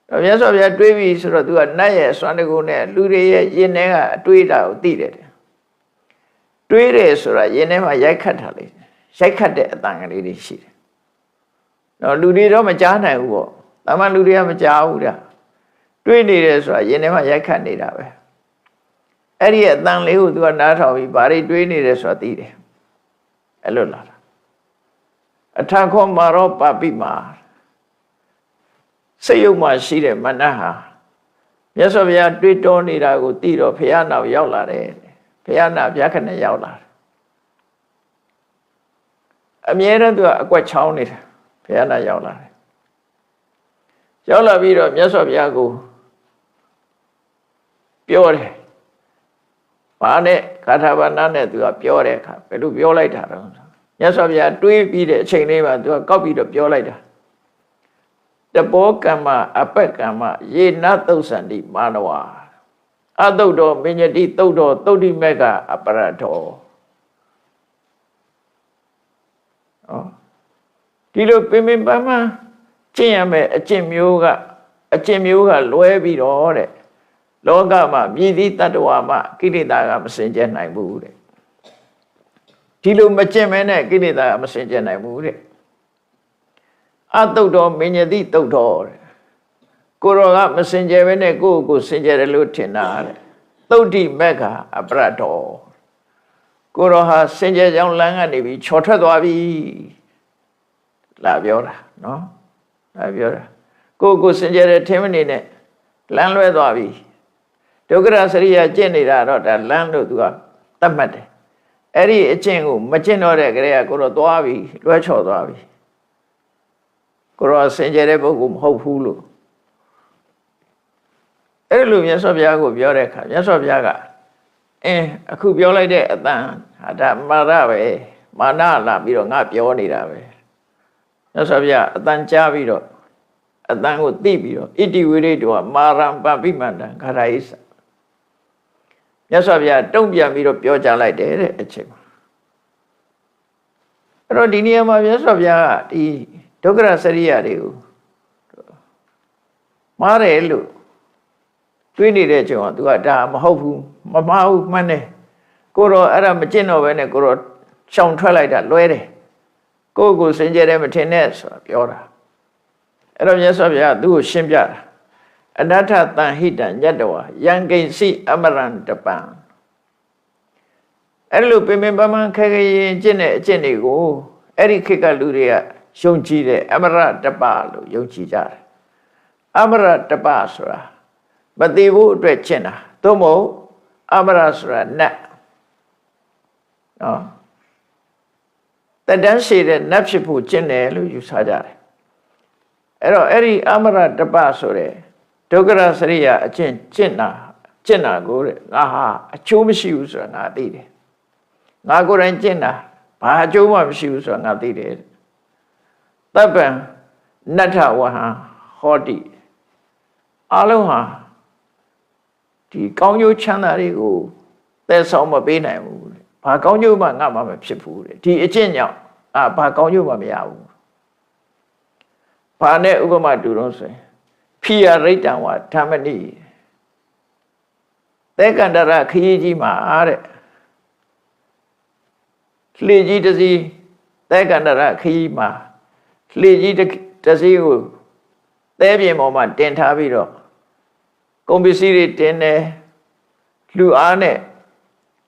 တော့မြတ်စွာဘုရားတွေးပြီဆိုတော့ तू ကနတ်ရဲ့စွမ်းတကူနဲ့လူတွေရဲ့ယင်ထဲကအတွေးတာကိုသိတယ်တွေးတယ်ဆိုတာယင်ထဲမှာရိုက်ခတ်တာလေရိုက်ခတ်တဲ့အတန်ကလေးတွေရှိတယ်တော့လူတွေတော့မကြားနိုင်ဘူးပေါ့ဒါမှလူတွေကမကြားဘူးတဲ့တွေးနေတယ်ဆိုတာယင်ထဲမှာရိုက်ခတ်နေတာပဲအဲ့ဒီအတန်လေးကို तू ကနားထောင်ပြီးဘာတွေတွေးနေတယ်ဆိုတာသိတယ်အဲ့လိုလာတာအထခောမာရောပပိမာစိတ်ယုံမှရှိတဲ့မနတ်ဟာမြတ်စွာဘုရားတွေးတောနေတာကိုသိတော့ဘုရားနောက်ရောက်လာတယ်ဘုရားနာဗျာခနဲ့ရောက်လာတယ်အမြဲတမ်း तू ကအကွက်ချောင်းနေတာဘုရားနာရောက်လာတယ်ရောက်လာပြီးတော့မြတ်စွာဘုရားကိုပြောတယ်ဘာနဲ့ကာထာဘာနာနဲ့ तू ကပြောတဲ့အခါဘယ်လိုပြောလိုက်တာတော့မြတ်စွာဘုရားတွေးပြီးတဲ့အချိန်လေးမှာ तू ကကောက်ပြီးတော့ပြောလိုက်တာတဘောကမ္မအပက်ကမ္မယေနသုတ်စန္တိမာနဝအတုတ်တော်မညတိတုတ်တော်သုတ်တိမက်ကအပရထောဒီလိုပင်ပင်ပန်းပန်းကျင့်ရမယ်အကျင့်မျိုးကလွဲပြီးတော့တဲ့လောကမှာမြည်သည့်တ attva မှာကိလေသာကမစင်ကြယ်နိုင်ဘူးတဲ့ဒီလိုမကျင့်မဲနဲ့ကိလေသာကမစင်ကြယ်နိုင်ဘူးတဲ့အတုတ်တော်မညတိတုတ်တော်တဲ့ကိုရောကမစင်ကြယ်ပဲနဲ့ကိုယ့်ကိုစင်ကြယ်တယ်လို့ထင်တာတဲ့သုတ်တိမက်ကအပရတော်ကိုရောဟာစင်ကြယ်ကြောင်းလမ်းကနေပြီးချော်ထွက်သွားပြီလာပြောတာနော်လာပြောတာကိုစင်ကြယ်တဲ့ထင်မနေနဲ့လမ်းလွဲသွားပြီဒုက္ခရစရိယကျင့်နေတာတော့ဒါလမ်းလို့ तू ကတတ်မှတ်တယ်အဲ့ဒီအကျင့်ကိုမကျင့်တော့တဲ့ကလေးကကိုတော့သွားပြီလွဲချော်သွားပြီကိုတော့စင်ကြယ်တဲ့ပုဂ္ဂိုလ်မဟုတ်ဘူးလို့အဲ့လိုမြတ်စွာဘုရားကိုပြောတဲ့အခါမြတ်စွာဘုရားကအခုပြောလိုက်တဲ့အတန်ဟာဒါမာရပဲမာနလာပြီးတော့ငါပြောနေတာပဲမြတ်စွာဘုရားအတန်ကြားပြီးတော့အတန်ကိုသိပြီးတော့ဣတိဝိရိတောမာရံပပိမန္တံခရာဣသမြတ်စွာဘုရားတုံ့ပြန်ပြီးတော့ပြောကြားလိုက်တယ်တဲ့အချိန်မှာအဲ့တော့ဒီနေရာမှာမြတ်စွာဘုရားကဒီဒုက္ခရစရိယတွေကိုမားတယ်လို့တွေးနေတဲ့အချိန်မှာ तू ကဒါမဟုတ်ဘူးမမှားဘူးမှန်တယ်ကိုတော့အဲ့ဒါမကျင့်တော့ဘဲနဲ့ကိုတော့ရှောင်ထွက်လိုက်တာလွဲတယ်ကိုစင်ကြယ်တယ်မထင်နဲ့ဆိုတာပြောတာအဲ့တော့မြတ်စွာဘုရားသူ့ကိုရှင်းပြတာအနတ္ထတန်ဟိတံညတ္တဝယံကိဉ္စီအမရံတပံအဲ့လိုပင်ပန်းပန်းခဲခဲရင်ကျင့်တဲ့အကျင့်တွေကိုအဲ့ဒီခေတ်ကလူတွေကယုံကြည်တယ်အမရတပလို့ယုံကြည်ကြတယ်အမရတပဆိုတာမသိဘူးအတွက်ကျင့်တာသို့မဟုတ်အမရဆိုတာနတ်နော်တတန်းရှိတဲ့နတ်ဖြစ်ဖို့ကျင့်တယ်လို့ယူဆကြတယ်အဲ့တော့အဲ့ဒီအမရတပဆိုတဲ့ဒုက္ခရစရိယအကျင့်ကျင့်တာကိုတဲ့ငါဟာအကျိုးမရှိဘူးဆိုတာငါသိတယ်ငါကိုယ်တိုင်ကျင့်တာဘာအကျိုးမှမရှိဘူးဆိုတာငါသိတယ်တပ္ပံနတ္ထဝဟံဟောတိအလုံးဟာဒီကောင်းကျိုးချမ်းသာတွေကိုသယ်ဆောင်မပေးနိုင်ဘူးတဲ့ဘာကောင်းကျိုးမှငါမှမဖြစ်ဘူးတဲ့ဒီအကျင့်ကြောင့်ဘာကောင်းကျိုးမှမရဘူးဘာနဲ့ဥပမာတူတော့ဆိုရင်ဖိယရိတ္တဝဓမ္မနိသေကန္တရခရီးကြီးမှာတဲ့လှေကြီးတစ်စီးသေကန္တရခရီးမှာလှေကြီးတစ်စီးကိုသဲပြင်ပေါ်မှာတင်ထားပြီးတော့ ကုန်ပစ္စည်းတွေတင်တယ်လူအားနဲ့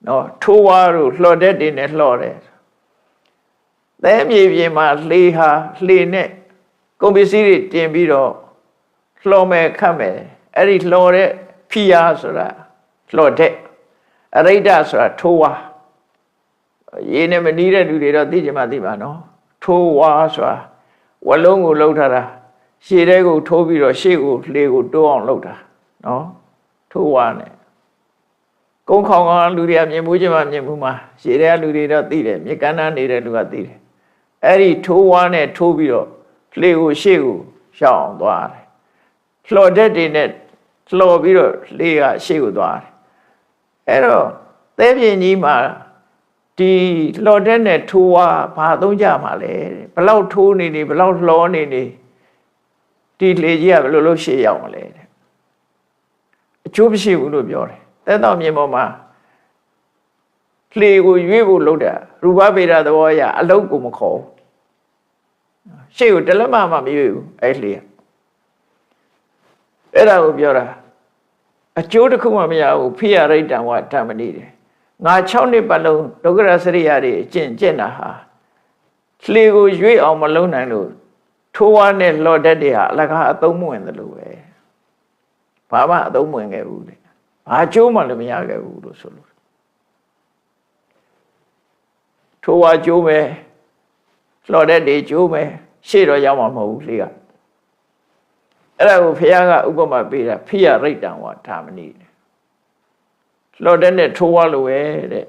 နော်ထိုးဝါတို့လှော်တဲ့တွေနဲ့လှော်တယ်သဲမြေပြင်မှာလှေဟာလှေနဲ့ကုန်ပစ္စည်းတွေတင်ပြီးတော့လှော်မယ်ခတ်မယ်အဲ့ဒီလှော်တဲ့ဖိအားဆိုတာလှော်တဲ့အရိဒ္ဓဆိုတာထိုးဝါရေနဲ့မနီးတဲ့လူတွေတော့သိကြမှာသိပါနော်ထိုးဝါဆိုတာဝလုံးကိုလှုပ်ထားတာရှေ့တဲကိုထိုးပြီးတော့ရှေ့ကိုလှေကိုတိုးအောင်လှုပ်တာနော်ထိုးဝါနဲ့ကုန်းခေါင်ကလူတွေကမြင်မှုချင်းမှမြင်မှုမှာရှေ့တဲလူတွေတော့သိတယ်မြေကမ်းနားနေတဲ့လူကသိတယ်အဲ့ဒီထိုးဝါနဲ့ထိုးပြီးတော့လှေကိုရှေ့ကိုရှောင်အောင်သွားတယ်လှော်တဲ့တွေနဲ့လှော်ပြီးတော့လှေကရှေ့ကိုသွားတယ်အဲ့တော့သဲပြင်ကြီးမှာဒီလှော်တဲ့နဲ့ထိုးဝါဘာသုံးကြမှာလဲဘလောက်ထိုးနေနေဘလောက်လှော်နေနေဒီလှေကြီးကဘယ်လိုလုပ်ရှေ့ရောက်မလဲအကျိုးမရှိဘူးလို့ပြောတယ်တဲ့တော့မြေပေါ်မှာလှေကိုရွေးဖို့လုပ်တာရူပဗေဒသဘောအရအလုံးကိုမခေါ်ရှေ့ကိုတလက်မမရွေးဘူးအဲ့လှေအဲ့ဒါကိုပြောတာအကျိုးတစ်ခုမှမရဘူးဖိယရိတ္တံဝဓမ္မနိတယ်ငါ6နှစ်ပတ်လုံးဒုက္ခရစရိယာတွေအကျင့်တာဟာလှေကိုရွေးအောင်မလုံးနိုင်လို့ထိုးဝါနဲ့လှော်တတ်တဲ့ဟာအလကားအသုံးမဝင်တယ်လို့ပဲဘာမှအသုံးမဝင်ခဲ့ဘူးလေဘာကျိုးမှလည်းမရခဲ့ဘူးလို့ဆိုလို့ထိုးဝါကျိုးမယ်လှော်တတ်တွေကျိုးမယ်ရှေ့တော့ရောက်မှာမဟုတ်ဘူးလေကအဲ့ဒါကိုဘုရားကဥပမာပေးတာဖိယရိတ္တံဝဓမ္မနိလှော်တတ်နဲ့ထိုးဝါလိုပဲတဲ့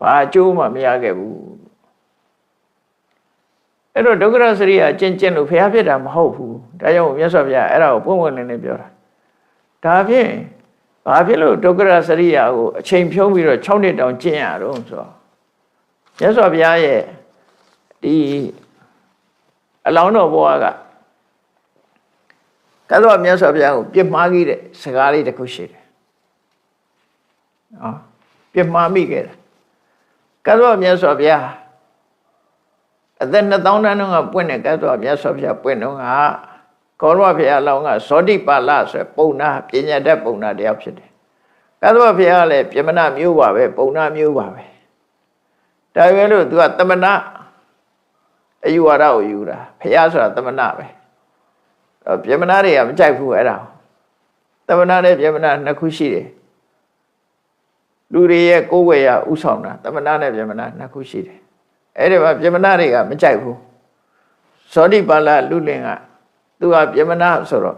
ဘာကျိုးမှမရခဲ့ဘူးအဲ့တော့ဒုက္ခရစရိယာကျင့်လို့ဘုရားဖြစ်တာမဟုတ်ဘူးဒါကြောင့်မြတ်စွာဘုရားအဲ့ဒါကိုပွင့်ပွင့်လင်းလင်းပြောတာဒါဖြင့်ဘာဖြစ်လို့ဒုက္ခရစရိယာကိုအချိန်ဖြုံးပြီးတော့6နှစ်တောင်ကျင့်ရတော့ဆိုတော့မြတ်စွာဘုရားရဲ့ဒီအလောင်းတော်ဘဝကကတော့မြတ်စွာဘုရားကိုပြစ်မှားခဲ့တဲ့စကားလေးတစ်ခုရှိတယ်နော်ပြစ်မှားမိခဲ့တယ်ကတော့မြတ်စွာဘုရားအသက်2000တန်းကပွင့်တဲ့ကတော့မြတ်စွာဘုရားပွင့်တော့ကကောရဝဘုရားလောင်းကဇောတိပါဠဆိုပုံနာပညာတတ်ပုံနာတယောက်ဖြစ်တယ်ကတော့ဘုရားကလည်းပြမနာမျိုးပါပဲပုံနာမျိုးပါပဲဒါပဲလို့သူကတမနာအယူဝါဒကိုယူတာဘုရားဆိုတာတမနာပဲပြမနာတွေကမကြိုက်ဘူးအဲ့ဒါတမနာနဲ့ပြမနာနှစ်ခုရှိတယ်လူတွေရဲ့ကိုယ်ဝေရဥဆောင်တာတမနာနဲ့ပြမနာနှစ်ခုရှိတယ်အဲ့ဒီမှာပြမနာတွေကမကြိုက်ဘူးဇောတိပါဠလူလင်ကသူကပြမနာဆိုတော့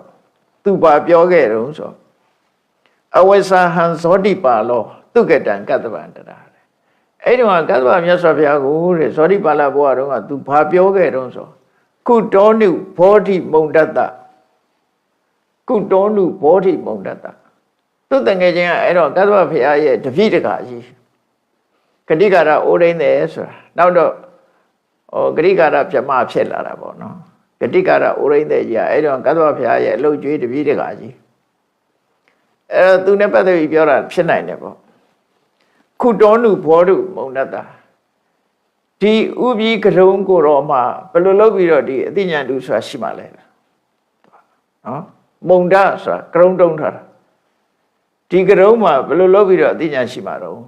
သူပါပြောခဲ့တုံးဆိုအဝိသဟံဇောတိပါလောသူကတံကတ္တဗန္တရာအဲ့ဒီမှာကတ္တဗမြတ်စွာဘုရားကိုတဲ့ဇောတိပါဠဘုရားတုံးကသူဘာပြောခဲ့တုံးဆိုကုတောနုဘောဓိမုံတတ္တကုတောနုဘောဓိမုံတတ္တသူတငယ်ချင်းကအဲ့တော့ကတ္တဗဘုရားရဲ့တပိဋကကြီးဂတိကာရအိုးရင်းတယ်ဆိုတာနောက်တော့ဂတိကာရပြမဖြစ်လာတာပေါ့နော်ဂတိကာရအိုးရင်းတဲ့ကြီးအဲ့တော့ကတ္တဗဘုရားရဲ့အလုတ်ကျွေးတပိဋကကြီးအဲ့တော့သူနဲ့ပတ်သက်ပြီးပြောတာဖြစ်နိုင်တယ်ပေါ့ခုတောနုဘောဓိမုံတတ္တဒီဥပိကရုံကိုတော့မှဘယ်လိုလုပ်ပြီးတော့ဒီအသိဉာဏ်တူဆိုတာရှိမှလဲနော်မုံတဆိုတာကရုံတုံးထားတာဒီကရုံမှာဘယ်လိုလုပ်ပြီးတော့အသိဉာဏ်ရှိမှာတော့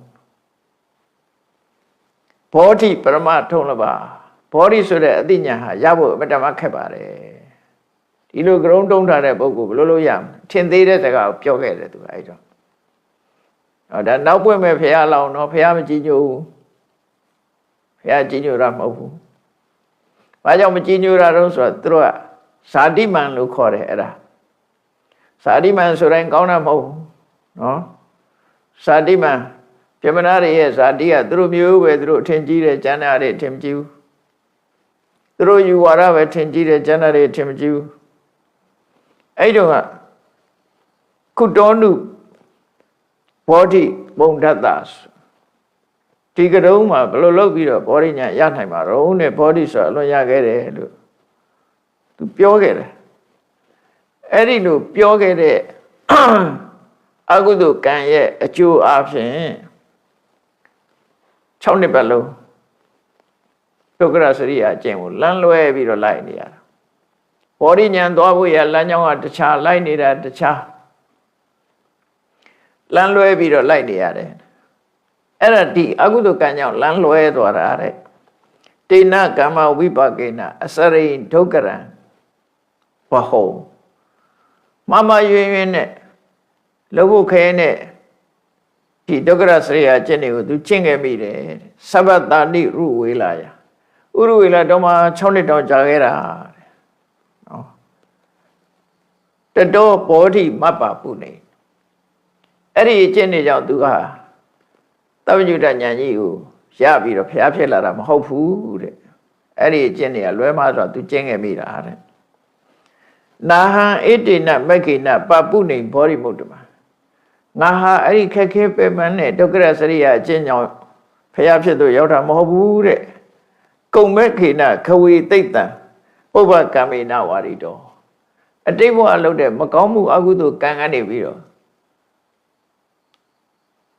ဘောဓိပရမထုံးလပါဘောဓိဆိုတဲ့အသိဉာဏ်ဟာရဖို့အမတမခက်ပါတယ်ဒီလိုကရုံတုံးထားတဲ့ပုဂ္ဂိုလ်ဘယ်လိုလုပ်ရမလဲထင်သေးတဲ့စကားကိုပြောခဲ့တယ်သူအဲ့တော့ဒါနောက်ပွင့်မဲ့ဖះလောင်းတော့ဖះမကြည်ညိုဘူးဖះကြည်ညိုတာမဟုတ်ဘူးဘာကြောင့်မကြည်ညိုတာတော့ဆိုတော့သူတို့ကဇာတိမန်လို့ခေါ်တယ်အဲ့ဒါဇာတိမန်ဆိုရင်ကောင်းတာမဟုတ်ဘူးနော်ဇာတိမန်ပြမနာတွေရဲ့ဇာတိကသူတို့မျိုးပဲသူတို့အထင်ကြီးတယ်ကျန်တဲ့တွေအထင်မကြီးဘူးသူတို့ယူဝါဒပဲထင်ကြီးတယ်ကျန်တဲ့တွေအထင်မကြီးဘူးအဲ့တော့ကကုတောနုဘောဓိမုံတတ္တဒီကတုံးမှာဘယ်လိုလုပ်ပြီးတော့ဘောဓိညာရနိုင်မှာတော့နဲ့ဘောဓိဆိုအလွန်ရခဲ့တယ်လို့သူပြောခဲ့တယ်အဲ့ဒီလိုပြောခဲ့တဲ့အကုသိုလ်ကံရဲ့အကျိုးအဖြစ်6နှစ်ပတ်လုံးဒုက္ခရစရိယာအကျင့်ကိုလမ်းလွဲပြီးတော့လိုက်နေရတာဘောဓိညာသွားဖို့ရလမ်းကြောင်းကတခြားလိုက်နေတာတခြား လမ်းလွဲပြီးတော့လိုက်နေရတယ်အဲ့ဒါဒီအကုသိုလ်ကံကြောင့်လမ်းလွဲသွားတာတဲ့တေနကမ္မဝိပါကေနအစရိဒုက္ကရံဝဟောမမရွင်ရွင်နဲ့လောဘခဲနဲ့ဒီဒုက္ခရစရိယာကျင့်တွေကိုသူကျင့်ခဲ့မိတယ်သဗ္ဗတာနိရုဝေလာယဥရဝေလာတော့မှ6နှစ်တောင်ကြာခဲ့တာတဲ့နော်တတောဘောဓိမပ္ပပုနေအဲ့ဒီကျင့်နေကြောင့်သူကသဗ္ဗညုတဉာဏ်ကြီးကိုရပြီးတော့ဖျားဖြစ်လာတာမဟုတ်ဘူးတဲ့အဲ့ဒီကျင့်နေရလွဲမှားဆိုတော့သူကျင့်ခဲ့မိတာတဲ့နာဟံဣတိနမက္ခိနပပုနေဘောဓိမုတ္တမငါဟာအဲ့ဒီခက်ခဲပဲမှန်းနဲ့ဒုက္ခရစရိယအကျင့်ကြောင့်ဖျားဖြစ်သူရောက်တာမဟုတ်ဘူးတဲ့ကုံမက္ခိနခဝေတိတ်တံပုဗ္ဗကမ္မေနဝါရီတော်အတိတ်ဘဝလုပ်တဲ့မကောင်းမှုအကုသိုလ်ကံကနေပြီးတော့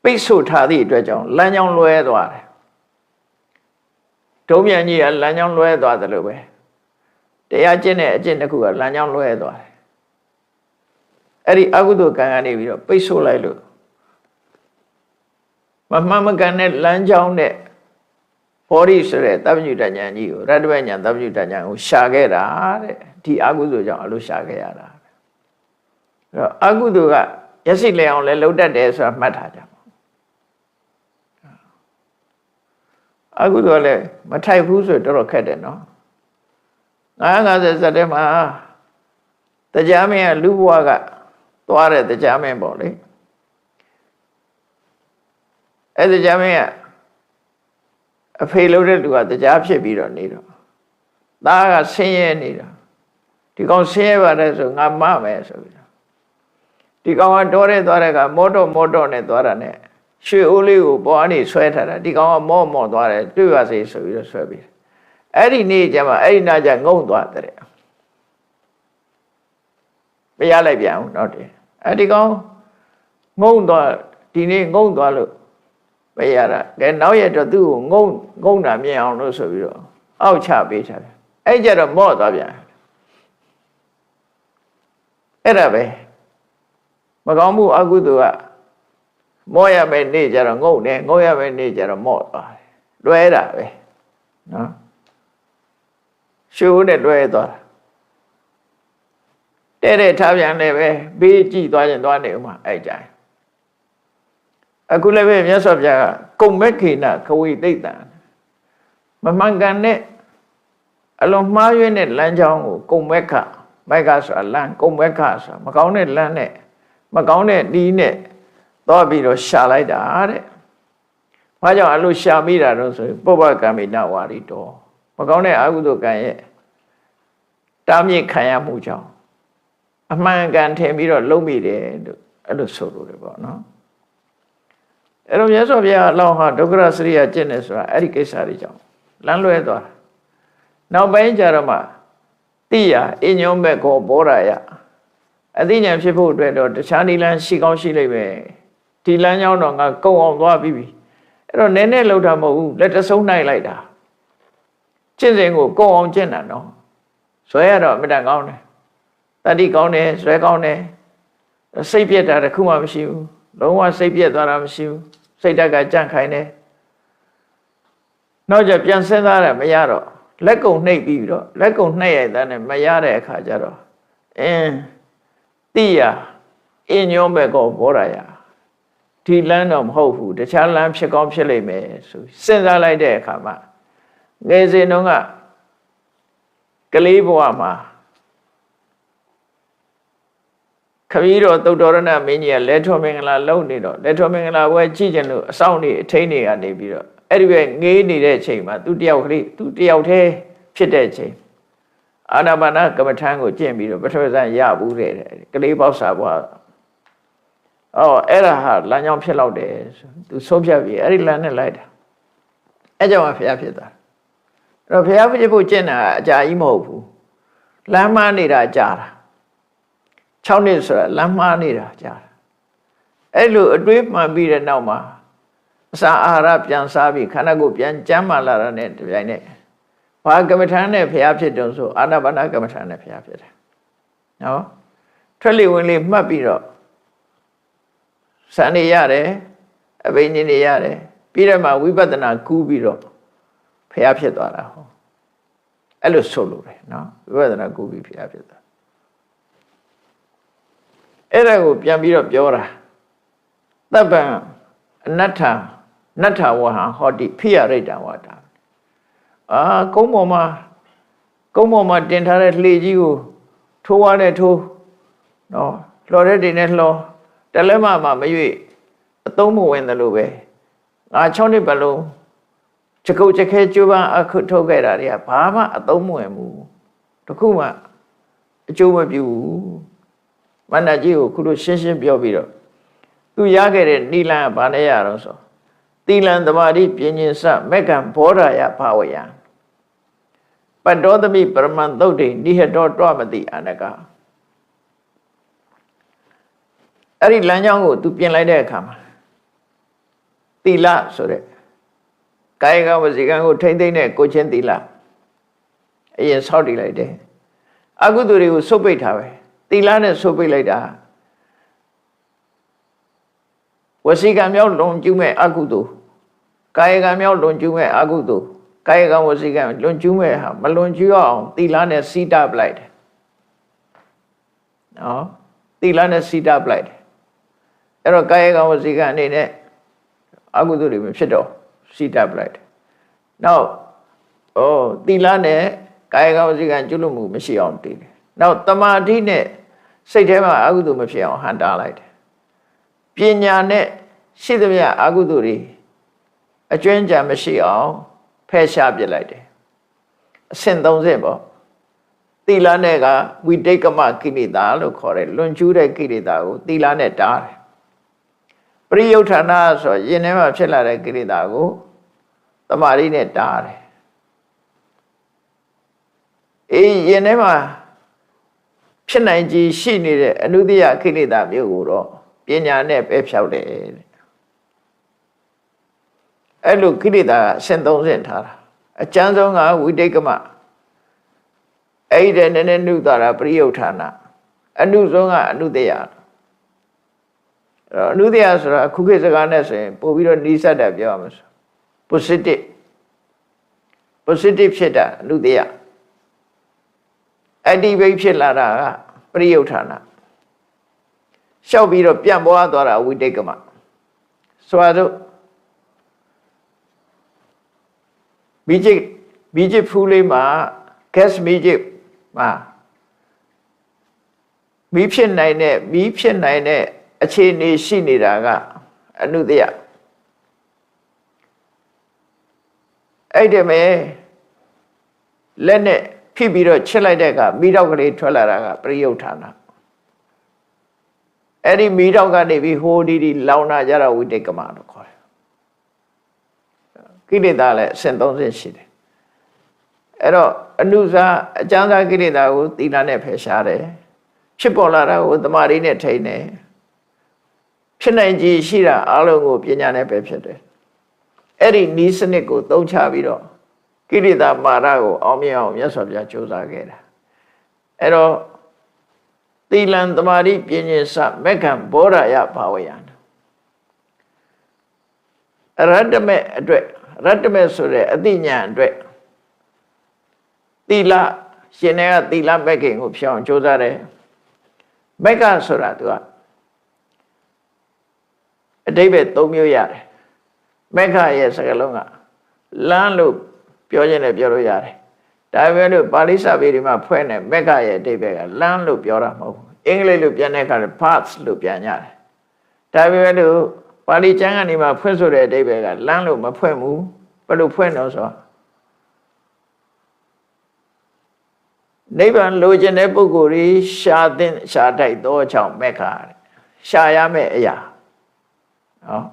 ပိတ်ဆို့ထားသည့်အတွက်ကြောင့်လမ်းကြောင်းလွဲသွားတယ်ဒုံမြန်ကြီးကလမ်းကြောင်းလွဲသွားတယ်လို့ပဲတရားကျင့်တဲ့အကျင့်တစ်ခုကလမ်းကြောင်းလွဲသွားတယ်အဲ့ဒီအကုသိုလ်ကံကနေပြီးတော့ပိတ်ဆို့လိုက်လို့မမှန်မကန်တဲ့လမ်းကြောင်းနဲ့ဘောဓိဆိုတဲ့သဗ္ဗညုတဉာဏ်ကြီးကိုရတ္တပဉာဏ်သဗ္ဗညုတဉာဏ်ကိုရှာခဲ့တာတဲ့ဒီအကုသိုလ်ကြောင့်အလိုရှာခဲ့ရတာအဲ့တော့အကုသိုလ်ကရရှိလျအောင်လဲလှုပ်တတ်တယ်ဆိုတာမှတ်ထားကြပါအကုသိုလ်လည်းမထိုက်ဘူးဆိုတော့တော်တော်ခက်တယ်နော်950ဇတ်ထဲမှာတရားမင်းကလူဘဝကသွားတဲ့တရားမင်းပေါ့လေအဲ့တရားမင်းကအဖေလို့တဲ့လူကတရားဖြစ်ပြီးတော့နေတော့သားကဆင်းရဲနေတာဒီကောင်ဆင်းရဲပါတယ်ဆိုငါမမယ်ဆိုပြီးဒီကောင်ကတော်ရဲသွားတဲ့ကမောတော့နဲ့သွားတာနဲ့ရွှေအိုးလေးကိုပေါ်အနေဆွဲထားတာဒီကောင်ကမောသွားတယ်တွေ့ပါစေဆိုပြီးတော့ဆွဲပြီးအဲ့ဒီနေ့ကျမှအဲ့ဒီနာကျငုံသွားတဲ့မရလိုက်ပြန်ဘူးနောက်တည်းအဲ့ဒီကောင်ငုံသွားဒီနေ့ငုံသွားလို့မရတာကဲနောက်ရတော့သူ့ကိုငုံတာမြင်အောင်လို့ဆိုပြီးတော့အောက်ချပေးထားတယ်အဲ့ကြတော့မော့သွားပြန်အဲ့ဒါပဲမကောင်းမှုအကုသိုလ်ကမောရမယ်နေ့ကျတော့ငုံတယ်ငုံရမယ်နေ့ကျတော့မော့သွားတယ်လွဲတာပဲနော်ရှုပ်နဲ့လွဲသွားတာတဲ့ထားပြန်လည်းပဲဘေးကြည့်သွားရင်သွားနေဦးမှာအဲ့ကြိုင်အခုလည်းပဲမြတ်စွာဘုရားကကုံမက္ခိနခဝေတိတ်တံမမှန်ကန်တဲ့အလုံးမှားရွေးတဲ့လမ်းကြောင်းကိုကုံမက္ခမိုက်ကဆိုတာလမ်းကုံမက္ခဆိုတာမကောင်းတဲ့လမ်းနဲ့မကောင်းတဲ့ဒီနဲ့သွားပြီးတော့ရှာလိုက်တာတဲ့။ဘာကြောင့်အလိုရှာမိတာတော့ဆိုရင်ပုဗ္ဗကမ္မေနဝါရီတော်မကောင်းတဲ့အကုသိုလ်ကံရဲ့တားမြစ်ခံရမှုကြောင့်အမှန်ကန်ထင်ပြီးတော့လုံးမိတယ်လို့အဲ့လိုဆိုလို့တယ်ပေါ့နော်။အဲ့တော့မြတ်စွာဘုရားအလောင်းဟာဒုက္ခရစရိယကျင့်နေဆိုတာအဲ့ဒီကိစ္စတွေကြောင့်လမ်းလွဲသွားတာ။နောက်ပိုင်းကျတော့မှတိယအညုံမဲ့ကိုဘောရာယအသိဉာဏ်ဖြစ်ဖို့အတွက်တော့တခြားနိလန်းရှိကောင်းရှိလိမ့်မယ်ဒီလမ်းကြောင်းတော့ငါကုံအောင်သွားပြီးပြီအဲ့တော့နည်းနည်းလောက်တာမဟုတ်ဘူးလက်တဆုံးနိုင်လိုက်တာကျင့်စဉ်ကိုကုံအောင်ကျင့်တာနော်ဇွဲရတော့အမြဲတမ်းကောင်းတယ်တတိကောင်းတယ်ဇွဲကောင်းတယ်စိတ်ပြက်တာတခုမှမရှိဘူးလုံးဝစိတ်ပြက်သွားတာမရှိဘူးစိတ်ဓာတ်ကကြန့်ခိုင်တယ်နောက်ကျပြန်စဉ်းစားရမရတော့လက်ကုံနှိပ်ပြီးတော့လက်ကုံနှိပ်ရတဲ့နဲ့မရတဲ့အခါကျတော့တိယအညုံမဲ့ကိုဘောရာယဒီလမ်းတော့မဟုတ်ဘူးတခြားလမ်းဖြစ်ကောင်းဖြစ်လိမ့်မယ်ဆိုစဉ်းစားလိုက်တဲ့အခါမှာငယ်စဉ်တုန်းကကလေးဘဝမှာခမည်းတော်သုတ္တရဏမင်းကြီးကလက်ထောမင်္ဂလာလုံနေတော့လက်ထောမင်္ဂလာဘွယ်ကြည့်ကြလို့အဆောင်နေအထိန်နေကနေပြီးတော့အဲ့ဒီပဲငေးနေတဲ့အချိန်မှာသူတယောက်ကလေးသူတယောက်တည်းဖြစ်တဲ့အချိန်အာနာပါနကမ္မထံကိုကျင့်ပြီးတော့ပထမဇန်ရဘူးတဲ့ကလေးပေါက်စာဘွားအဲ့ဒါဟာလမ်းကြောင်းဖြစ်တော့တယ်သူဆုံးဖြတ်ပြီးအဲ့ဒီလမ်းနဲ့လိုက်တာအဲ့ကြောင့်ဖျားဖြစ်သွားအဲ့တော့ဖျားဖြစ်ဖို့ကျင့်တာအကြာကြီးမဟုတ်ဘူးလမ်းမနေတာကြာတာ6နှစ်ဆိုတာလမ်းမနေတာကြာတာအဲ့လိုအတွေးမှန်ပြီးတဲ့နောက်မှာအစာအာဟာရပြန်စားပြီးခန္ဓာကိုယ်ပြန်ကျန်းမာလာတဲ့တပြိုင်နက်ဘာကမ္မထာနဲ့ဖျားဖြစ်တုံးဆိုအာနာပါနကမ္မထာနဲ့ဖျားဖြစ်တယ်နော်ထွက်လေဝင်လေမှတ်ပြီးတော့ စံနေရတယ်အဘိညာဉ်တွေရတယ်ပြီးတော့မှဝိပဿနာကူးပြီးတော့ဖျားဖြစ်သွားတာဟောအဲ့လိုဆိုလို့တယ်နော်ဝိပဿနာကူးပြီးဖျားဖြစ်သွားအဲ့ဒါကိုပြန်ပြီးတော့ပြောတာသဗ္ဗံအနတ္ထနတ္ထဝဟံဟောတိဖိယရိတ္တဝါဒကုန်းပေါ်မှာတင်ထားတဲ့လှေကြီးကိုထိုးရတဲ့ထိုးနော်လှော်တဲ့တွေနဲ့လှော်တလက်မမရွေ့အသုံးမဝင်တယ်လို့ပဲငါ6နှစ်ပတ်လုံးချက်ကုတ်ချက်ခဲကြိုးပမ်းအခုထုတ်ခဲ့တာတွေကဘာမှအသုံးမဝင်ဘူးတခုမှအကျိုးမပြုဘူးမန္တကြီးကိုခုလိုရှင်းရှင်းပြောပြီးတော့သူရခဲ့တဲ့နိလန်ကဘာနဲ့ရတော့ဆိုသီလံသမာဓိပညာစမက္ကံဘောဓာယဘာဝယံပတ္တောသမိပရမန်သုတ်တိနိဟတောတွမတိအနကအဲ့ဒီလမ်းကြောင်းကိုသူပြင်လိုက်တဲ့အခါမှာသီလဆိုတဲ့ကာယကဝစီကံကိုထိမ့်သိမ့်တဲ့ကိုချင်းသီလအရင်ဆောက်တည်လိုက်တယ်အကုသိုလ်တွေကိုဆုတ်ပိတ်ထားပဲသီလနဲ့ဆုတ်ပိတ်လိုက်တာဝစီကံမြောက်လွန်ကျူးမဲ့အကုသိုလ်ကာယကံမြောက်လွန်ကျူးမဲ့အကုသိုလ်ကာယကံဝစီကံလွန်ကျူးမဲ့ဟာမလွန်ကျူးအောင်သီလနဲ့စီတာပလိုက်တယ်နော်သီလနဲ့စီတာပလိုက်တယ်အဲ့တော့ကာယကံဝစီကံအနေနဲ့အကုသိုလ်တွေမဖြစ်တော့စီတာပလိုက်တယ်နောက်သီလနဲ့ကာယကံဝစီကံကျွလို့မှုမရှိအောင်တည်တယ်နောက်တမာတိနဲ့စိတ်ထဲမှာအကုသိုလ်မဖြစ်အောင်ဟန်တားလိုက်တယ်ပညာနဲ့ရှိသမျှအကုသိုလ်တွေအကျွမ်းကြံမရှိအောင်ဖယ်ရှားပြစ်လိုက်တယ်အဆင့်30ပေါ့သီလနဲ့ကဝိတိတ်ကမကိလေသာလို့ခေါ်တယ်လွန်ကျူးတဲ့ကိလေသာကိုသီလနဲ့တားတယ်ပရိယုဋ္ဌာဏဆိုရင်ထဲမှာဖြစ်လာတဲ့ကိလေသာကိုသမာဓိနဲ့တားတယ်ရင်ထဲမှာဖြစ်နိုင်ကြီးရှိနေတဲ့အနုတ္တိယကိလေသာမျိုးကိုတော့ပညာနဲ့ပဲဖြောက်တယ်အဲ့လိုကိလေသာအဆင့်30ထားတာအကျဉ်းဆုံးကဝိတိတ်ကမအဲ့ဒီနည်းနည်းနုတာပရိယုဋ္ဌာဏအနုဆုံးကအနုတ္တိယအနုတ္တိယဆိုတာခုခေတ်စကားနဲ့ဆိုရင်ပို့ပြီးတော့နီးစပ်တာပြောရမှာဆို positive ဖြစ်တာအနုတ္တိယအတ္တိဘိဖြစ်လာတာကပရိယုဋ္ဌာဏလျှောက်ပြီးတော့ပြန့်ပွားသွားတာဝိတိတ်ကမဆိုတော့မီးကျစ်ဖူးလေးမှာ gas မီးကျစ်မှာမီးဖြစ်နိုင်တဲ့အခြေအနေရှိနေတာကအနုတ္တိယအဲ့ဒီမဲ့လက်နဲ့ဖိပြီးတော့ချစ်လိုက်တဲ့အခါမီးတောက်ကလေးထွက်လာတာကပရိယုဋ္ဌာဏအဲ့ဒီမီးတောက်ကနေပြီးဟိုဒီလောင်လာကြတော့ဝိတိတ်ကမလို့ခေါ်တယ်ကိလေသာလည်းအဆင့်30ရှိတယ်အဲ့တော့အနုစာအကျဉ်းစားကိလေသာကိုသီလနဲ့ဖယ်ရှားတယ်ဖြစ်ပေါ်လာတာကိုသမာဓိနဲ့ထိန်းတယ်ဖြစ်နိုင်ကြီးရှိတာအလုံးကိုပညာနဲ့ပဲဖြစ်တယ်အဲ့ဒီနီးစနစ်ကိုသုံးချပြီးတော့ကိလေသာမာရကိုအောင်မြင်အောင်မြတ်စွာဘုရားကြိုးစားခဲ့တာအဲ့တော့သီလံသမာဓိပညာစမက္ကံဘောဓာယဘာဝယံရတ္တမေအတွက်ရတ္တမေဆိုတဲ့အသိဉာဏ်အတွက်သီလရှင်တွေကသီလမက္ကင်ကိုဖြောင်းကြိုးစားတယ်မက္ကဆိုတာသူကအတိပ္ပယ်၃မျိုးရတယ်မက္ခရဲ့စကားလုံးကလမ်းလို့ပြောခြင်းနဲ့ပြောလို့ရတယ်ဒါပေမဲ့လို့ပါဠိစာပေတွေမှာဖွဲ့နေမက္ခရဲ့အတိပ္ပယ်ကလမ်းလို့ပြောတာမဟုတ်ဘူးအင်္ဂလိပ်လိုပြန်တဲ့အခါ path လို့ပြန်ရတယ်ဒါပေမဲ့လို့ပါဠိကျမ်းကနေမှဖွင့်ဆိုတဲ့အတိပ္ပယ်ကလမ်းလို့မဖွင့်ဘူးဘယ်လိုဖွင့်တော့ဆိုနိဗ္ဗာန်လိုချင်တဲ့ပုဂ္ဂိုလ်ကြီးရှာတိုက်သောကြောင့်မက္ခရှာရမယ့်အရာနော်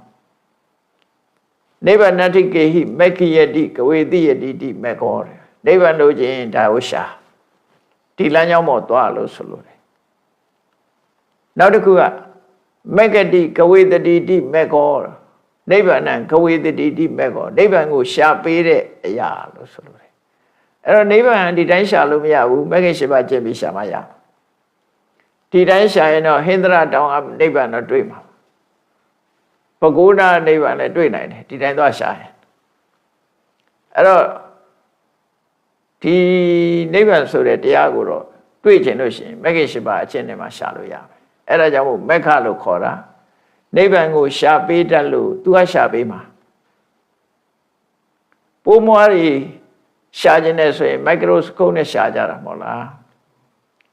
နိဗ္ဗာန်တ္ထိကေဟိမက္ခိယတိကဝေတိယတိတိမက္ခောနိဗ္ဗာန်လိုချင်ဒါကိုရှာဒီလမ်းကြောင်းပေါ်သွားလို့ဆိုလို့တယ်နောက်တစ်ခုကမက္ကတိကဝေတတိတိမက္ခောနိဗ္ဗာန်ကဝေတတိတိမက္ခောနိဗ္ဗာန်ကိုရှာပေးတဲ့အရာလို့ဆိုလို့တယ်အဲ့တော့နိဗ္ဗာန်ဒီတိုင်းရှာလို့မရဘူးမဂ္ဂင်၈ပါးကျင့်ပြီးရှာမှရဒီတိုင်းရှာရင်တော့ဟိန္ဒရာတောင်ကနိဗ္ဗာန်တော့တွေ့မှာ ပုဂ္ဂိုလ်နိဗ္ဗာန်နဲ့တွေ့နိုင်တယ်ဒီတိုင်းသွားရှာရင်အဲ့တော့ဒီနိဗ္ဗာန်ဆိုတဲ့တရားကိုတော့တွေ့ကျင်လို့ရှိရင်မဂ္ဂင်၈ပါးအကျင့်နဲ့မှရှာလို့ရမယ်အဲ့ဒါကြောင့်မို့မက္ခလို့ခေါ်တာနိဗ္ဗာန်ကိုရှာပေးတတ်လို့သူကရှာပေးမှာပိုးမွားတွေရှာခြင်းနဲ့ဆိုရင်မိုက်ခရိုစကိုပနဲ့ရှာကြတာမဟုတ်လား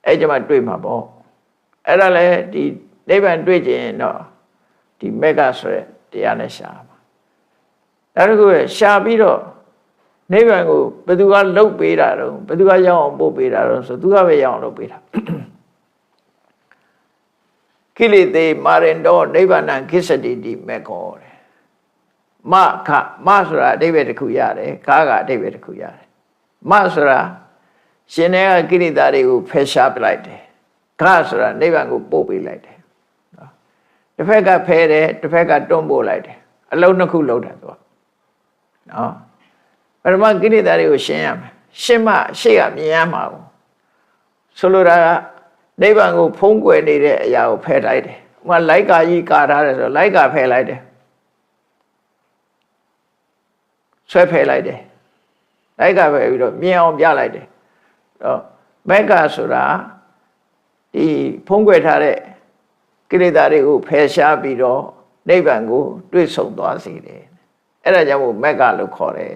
အဲ့ကြမှာတွေ့မှာပေါ့အဲ့ဒါလည်းဒီနိဗ္ဗာန်တွေ့ကျင်တော့ဒီမက္ခဆိုတဲ့တရားနဲ့ရှာမှာဒါတခုပဲရှာပြီးတော့နိဗ္ဗာန်ကိုဘယ်သူကလှုပ်ပေးတာတော့ဘယ်သူကရောက်အောင်ပို့ပေးတာတော့ဆိုသူကပဲရောက်အောင်လုပ်ပေးတာကိလေသေမာရင်တော့နိဗ္ဗာန်ခိစ္စတိတိမေခောတဲ့မခမဆိုတာအဓိပ္ပာယ်တစ်ခုရတယ်ခါကအဓိပ္ပာယ်တစ်ခုရတယ်မဆိုတာရှင်တဲ့ကိလေသာတွေကိုဖယ်ရှားပလိုက်တယ်ခဆိုတာနိဗ္ဗာန်ကိုပို့ပေးလိုက်တယ်နော်တစ်ဖက်ကဖယ်တယ်တစ်ဖက်ကတွန်းပို့လိုက်တယ်အလုံးနှစ်ခုလုံးတယ်သူကနော်ပရမကိလေသာတွေကိုရှင်းရမယ်ရှင်းမှရှေ့ကမြင်ရမှာကိုဆိုလိုတာကနိဗ္ဗာန်ကိုဖုံးကွယ်နေတဲ့အရာကိုဖယ်လိုက်တယ်ဥပမာလိုက်ကာကြီးကာထားတယ်ဆိုလိုက်ကာဖယ်လိုက်တယ်ဆွဲဖယ်လိုက်တယ်လိုက်ကဖယ်ပြီးတော့မြင်အောင်ပြလိုက်တယ်တော့မက္ခဆိုတာဒီဖုံးကွယ်ထားတဲ့ကိလေသာတွေကိုဖယ်ရှားပြီးတော့နိဗ္ဗာန်ကိုတွေ့ဆုံသွားစေတယ်အဲ့ဒါကြောင့်မို့မက္ခလို့ခေါ်တယ်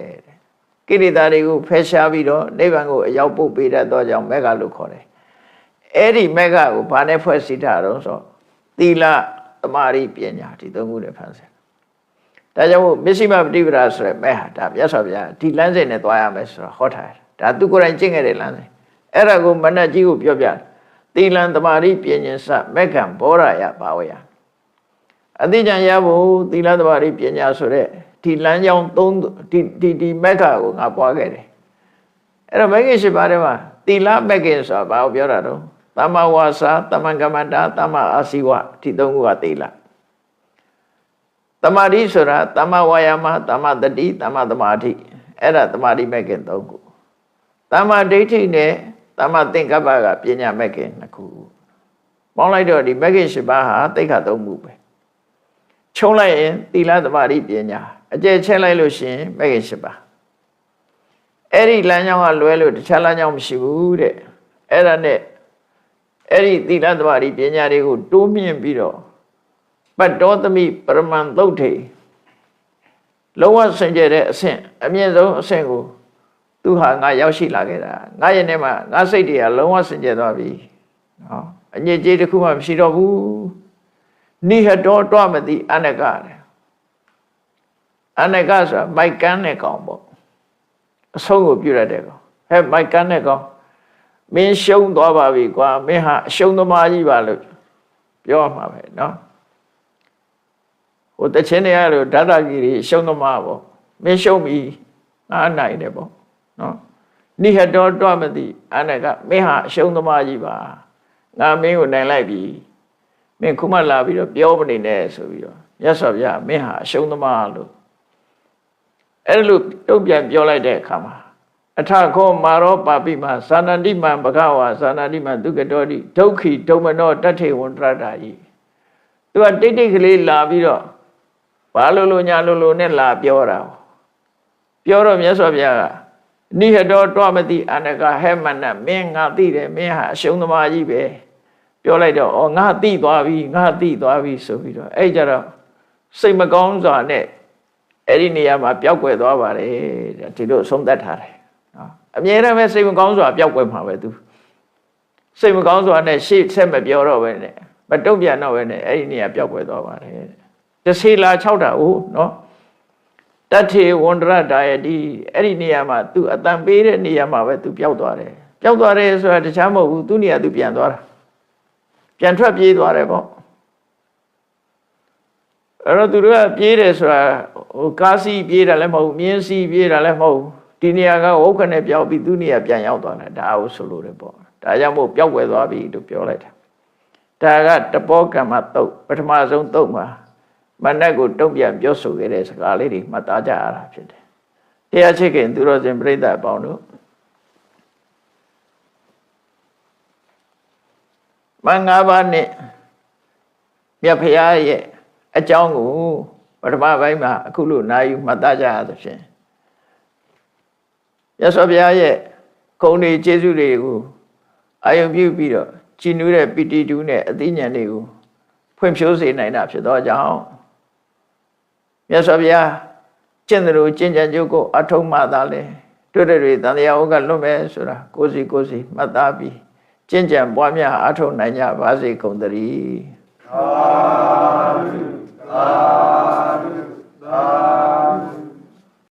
ကိလေသာတွေကိုဖယ်ရှားပြီးတော့နိဗ္ဗာန်ကိုအရောက်ပို့ပေးတတ်သောကြောင့်မက္ခလို့ခေါ်တယ်အဲ့ဒီမက္ခကိုဘာနဲ့ဖွဲ့စည်းထားတော့ဆိုသီလသမာဓိပညာဒီသုံးခုနဲ့ဖန်ဆင်းဒါကြောင့်မို့မစ္စည်းမပฏิပဒါဆိုရယ်မဲ့ဟာဒါမြတ်စွာဘုရားဒီလမ်းစဉ်နဲ့သွားရမယ်ဆိုတော့ဟောထားတယ်ဒါသူကိုယ်တိုင်ကျင့်ခဲ့တဲ့လမ်းစဉ်အဲ့ဒါကိုမနတ်ကြီးကိုပြောပြသီလသမာဓိပညာစမက္ခံဘောရယဘာဝယအတိဉာဏ်ရဖို့သီလသမာဓိပညာဆိုတဲ့ဒီလမ်းကြောင်းသုံးဒီမက္ခကိုငါပွားခဲ့တယ်အဲ့တော့မဂ္ဂင်၈ပါးထဲမှာသီလမဂ္ဂင်ဆိုတာဘာကိုပြောတာတော့သမ္မာဝါစာသမ္မာကမ္မန္တာသမ္မာအာစီဝဒီသုံးခုကသီလသမာဓိဆိုတာသမ္မာဝါယာမသမ္မာတတိသမ္မာသမာဓိအဲ့ဒါသမာဓိမဂ္ဂင်သုံးခုသမ္မာဒိဋ္ဌိနဲ့သမ္မာသင်္ကပ္ပကပညာမဂ္ဂင်နှစ်ခုပေါင်းလိုက်တော့ဒီမဂ္ဂင်၈ပါးဟာသိက္ခာသုံးခုပဲချုံလိုက်ရင်သီလသမာဓိပညာအကျယ်ချဲ့လိုက်လို့ရှိရင်မဂ္ဂင်၈ပါးအဲ့ဒီလမ်းကြောင်းကလွဲလို့တခြားလမ်းကြောင်းမရှိဘူးတဲ့အဲ့ဒါနဲ့အဲ့ဒီသီလသမာဓိပညာတွေကိုတိုးမြင့်ပြီးတော့ပတ္တောသမိပရမန်သုတ်ထေလုံးဝစင်ကြယ်တဲ့အဆင့်အမြင့်ဆုံးအဆင့်ကိုသူဟာငါရောက်ရှိလာခဲ့တာငါရဲ့ထဲမှာငါစိတ်တွေကလုံးဝစင်ကြယ်သွားပြီနော်အညစ်အကြေးတစ်ခုမှမရှိတော့ဘူးနိဟတောတွမတိအနကတဲ့အနကဆိုတာမိုက်ကန်းတဲ့ကောင်ပေါ့အဆုံးကိုပြုရတဲ့ကောင်ဟဲ့မိုက်ကန်းတဲ့ကောင်မင်းရှုံးသွားပါပြီကွာမင်းဟာအရှုံးသမားကြီးပါလို့ပြောမှာပဲနော်ဟိုတခြင်းတွေရလို့ဓာတဂီရီရှုံးသမားပေါ့မင်းရှုံးပြီငါနိုင်တယ်ပေါ့နော်နိဟတောတွမတိအနကမင်းဟာအရှုံးသမားကြီးပါငါမင်းကိုနိုင်လိုက်ပြီမင်းခုမှလာပြီးတော့ပြောမနေနဲ့ဆိုပြီးတော့မြတ်စွာဘုရားမင်းဟာအရှုံးသမားလို့အဲ့လိုတုံ့ပြန်ပြောလိုက်တဲ့အခါမှာအထခောမာရောပါပိမသာဏတိမံဘဂဝါသာဏတိမံဒုက္ကတောတိဒုက္ခိဒုမနောတထေဝန္တရတာဤသူကတိတ်တိတ်ကလေးလာပြီးတော့ဘာလို့ညာလို့နဲ့လာပြောတာပြောတော့မြတ်စွာဘုရားကနိဟတောတွမတိအနကဟဲမနမင်းငါသိတယ်မင်းဟာအရှုံးသမားကြီးပဲပြောလိုက်တော့ဩငါသိသွားပြီငါသိသွားပြီဆိုပြီးတော့အဲ့ကြတော့စိတ်မကောင်းစွာနဲ့အဲ့ဒီနေရာမှာပျောက်ကွယ်သွားပါတယ်ဒီလိုဆုံးသက်ထားတယ်နော်အမြဲတမ်းပဲစိတ်မကောင်းစွာပျောက်ကွယ်မှာပဲသူစိတ်မကောင်းစွာနဲ့ရှေ့ဆက်မပြောတော့ပဲနဲ့မတုံ့ပြန်တော့ပဲနဲ့အဲ့ဒီနေရာပျောက်ကွယ်သွားပါတယ်တဆေလာ6တာဟုတ်နော်တထေဝန္တရတာရဲ့ဒီအဲ့ဒီနေရာမှာသူအတန်ပေးတဲ့နေရာမှာပဲသူပျောက်သွားတယ်ပျောက်သွားတယ်ဆိုတာတခြားမဟုတ်ဘူးသူနေရာသူပြန်သွားတာပြန်ထွက်ပြေးသွားတယ်ပေါ့အဲ့တော့သူတို့ကပြေးတယ်ဆိုတာဟိုကားစီးပြေးတာလည်းမဟုတ်မြင်းစီးပြေးတာလည်းမဟုတ်ဒီနေရာကဝုတ်ခနဲ့ပြောက်ပြီးသူနေရာပြန်ရောက်သွားတာဒါကိုဆိုလို့တယ်ပေါ့ဒါကြောင့်မို့ပျောက်ွယ်သွားပြီလို့ပြောလိုက်တာဒါကတပောကမ္မတုတ်ပထမဆုံးတုတ်မှာမနတ်ကိုတုံ့ပြန်ပြောဆိုခဲ့တဲ့စကားလေးတွေမှတ်သားကြရတာဖြစ်တယ်တရားချစ်ခင်သူတော်စင်ပြိဿအပေါင်းတို့မင်္ဂပါနဲ့မြတ်ဖရာရဲ့အကြောင်းကို ပထမပိုင်းမှာအခုလိုနာယူမှတ်သားကြရသဖြင့်ရသော်ဘုရားရဲ့ဂုဏ်တွေကျေးဇူးတွေကိုအာယုံပြုပြီးတော့ကြည်နူးတဲ့ပီတိတူးနဲ့အသိဉာဏ်တွေကိုဖွင့်ဖြိုးစေနိုင်တာဖြစ်သောကြောင့်မြတ်စွာဘုရားကျင့်တယ်လို့ကျင့်ကြံကြုတ်ကိုအထုံးမှသာလဲတွေ့တဲ့တွေတန်တရားဝကလွတ်မယ်ဆိုတာကိုယ်စီမှတ်သားပြီးကျင့်ကြံပွားများအထုံးနိုင်ကြပါစေကုန်သတည်းသာဓုသာဓုသာ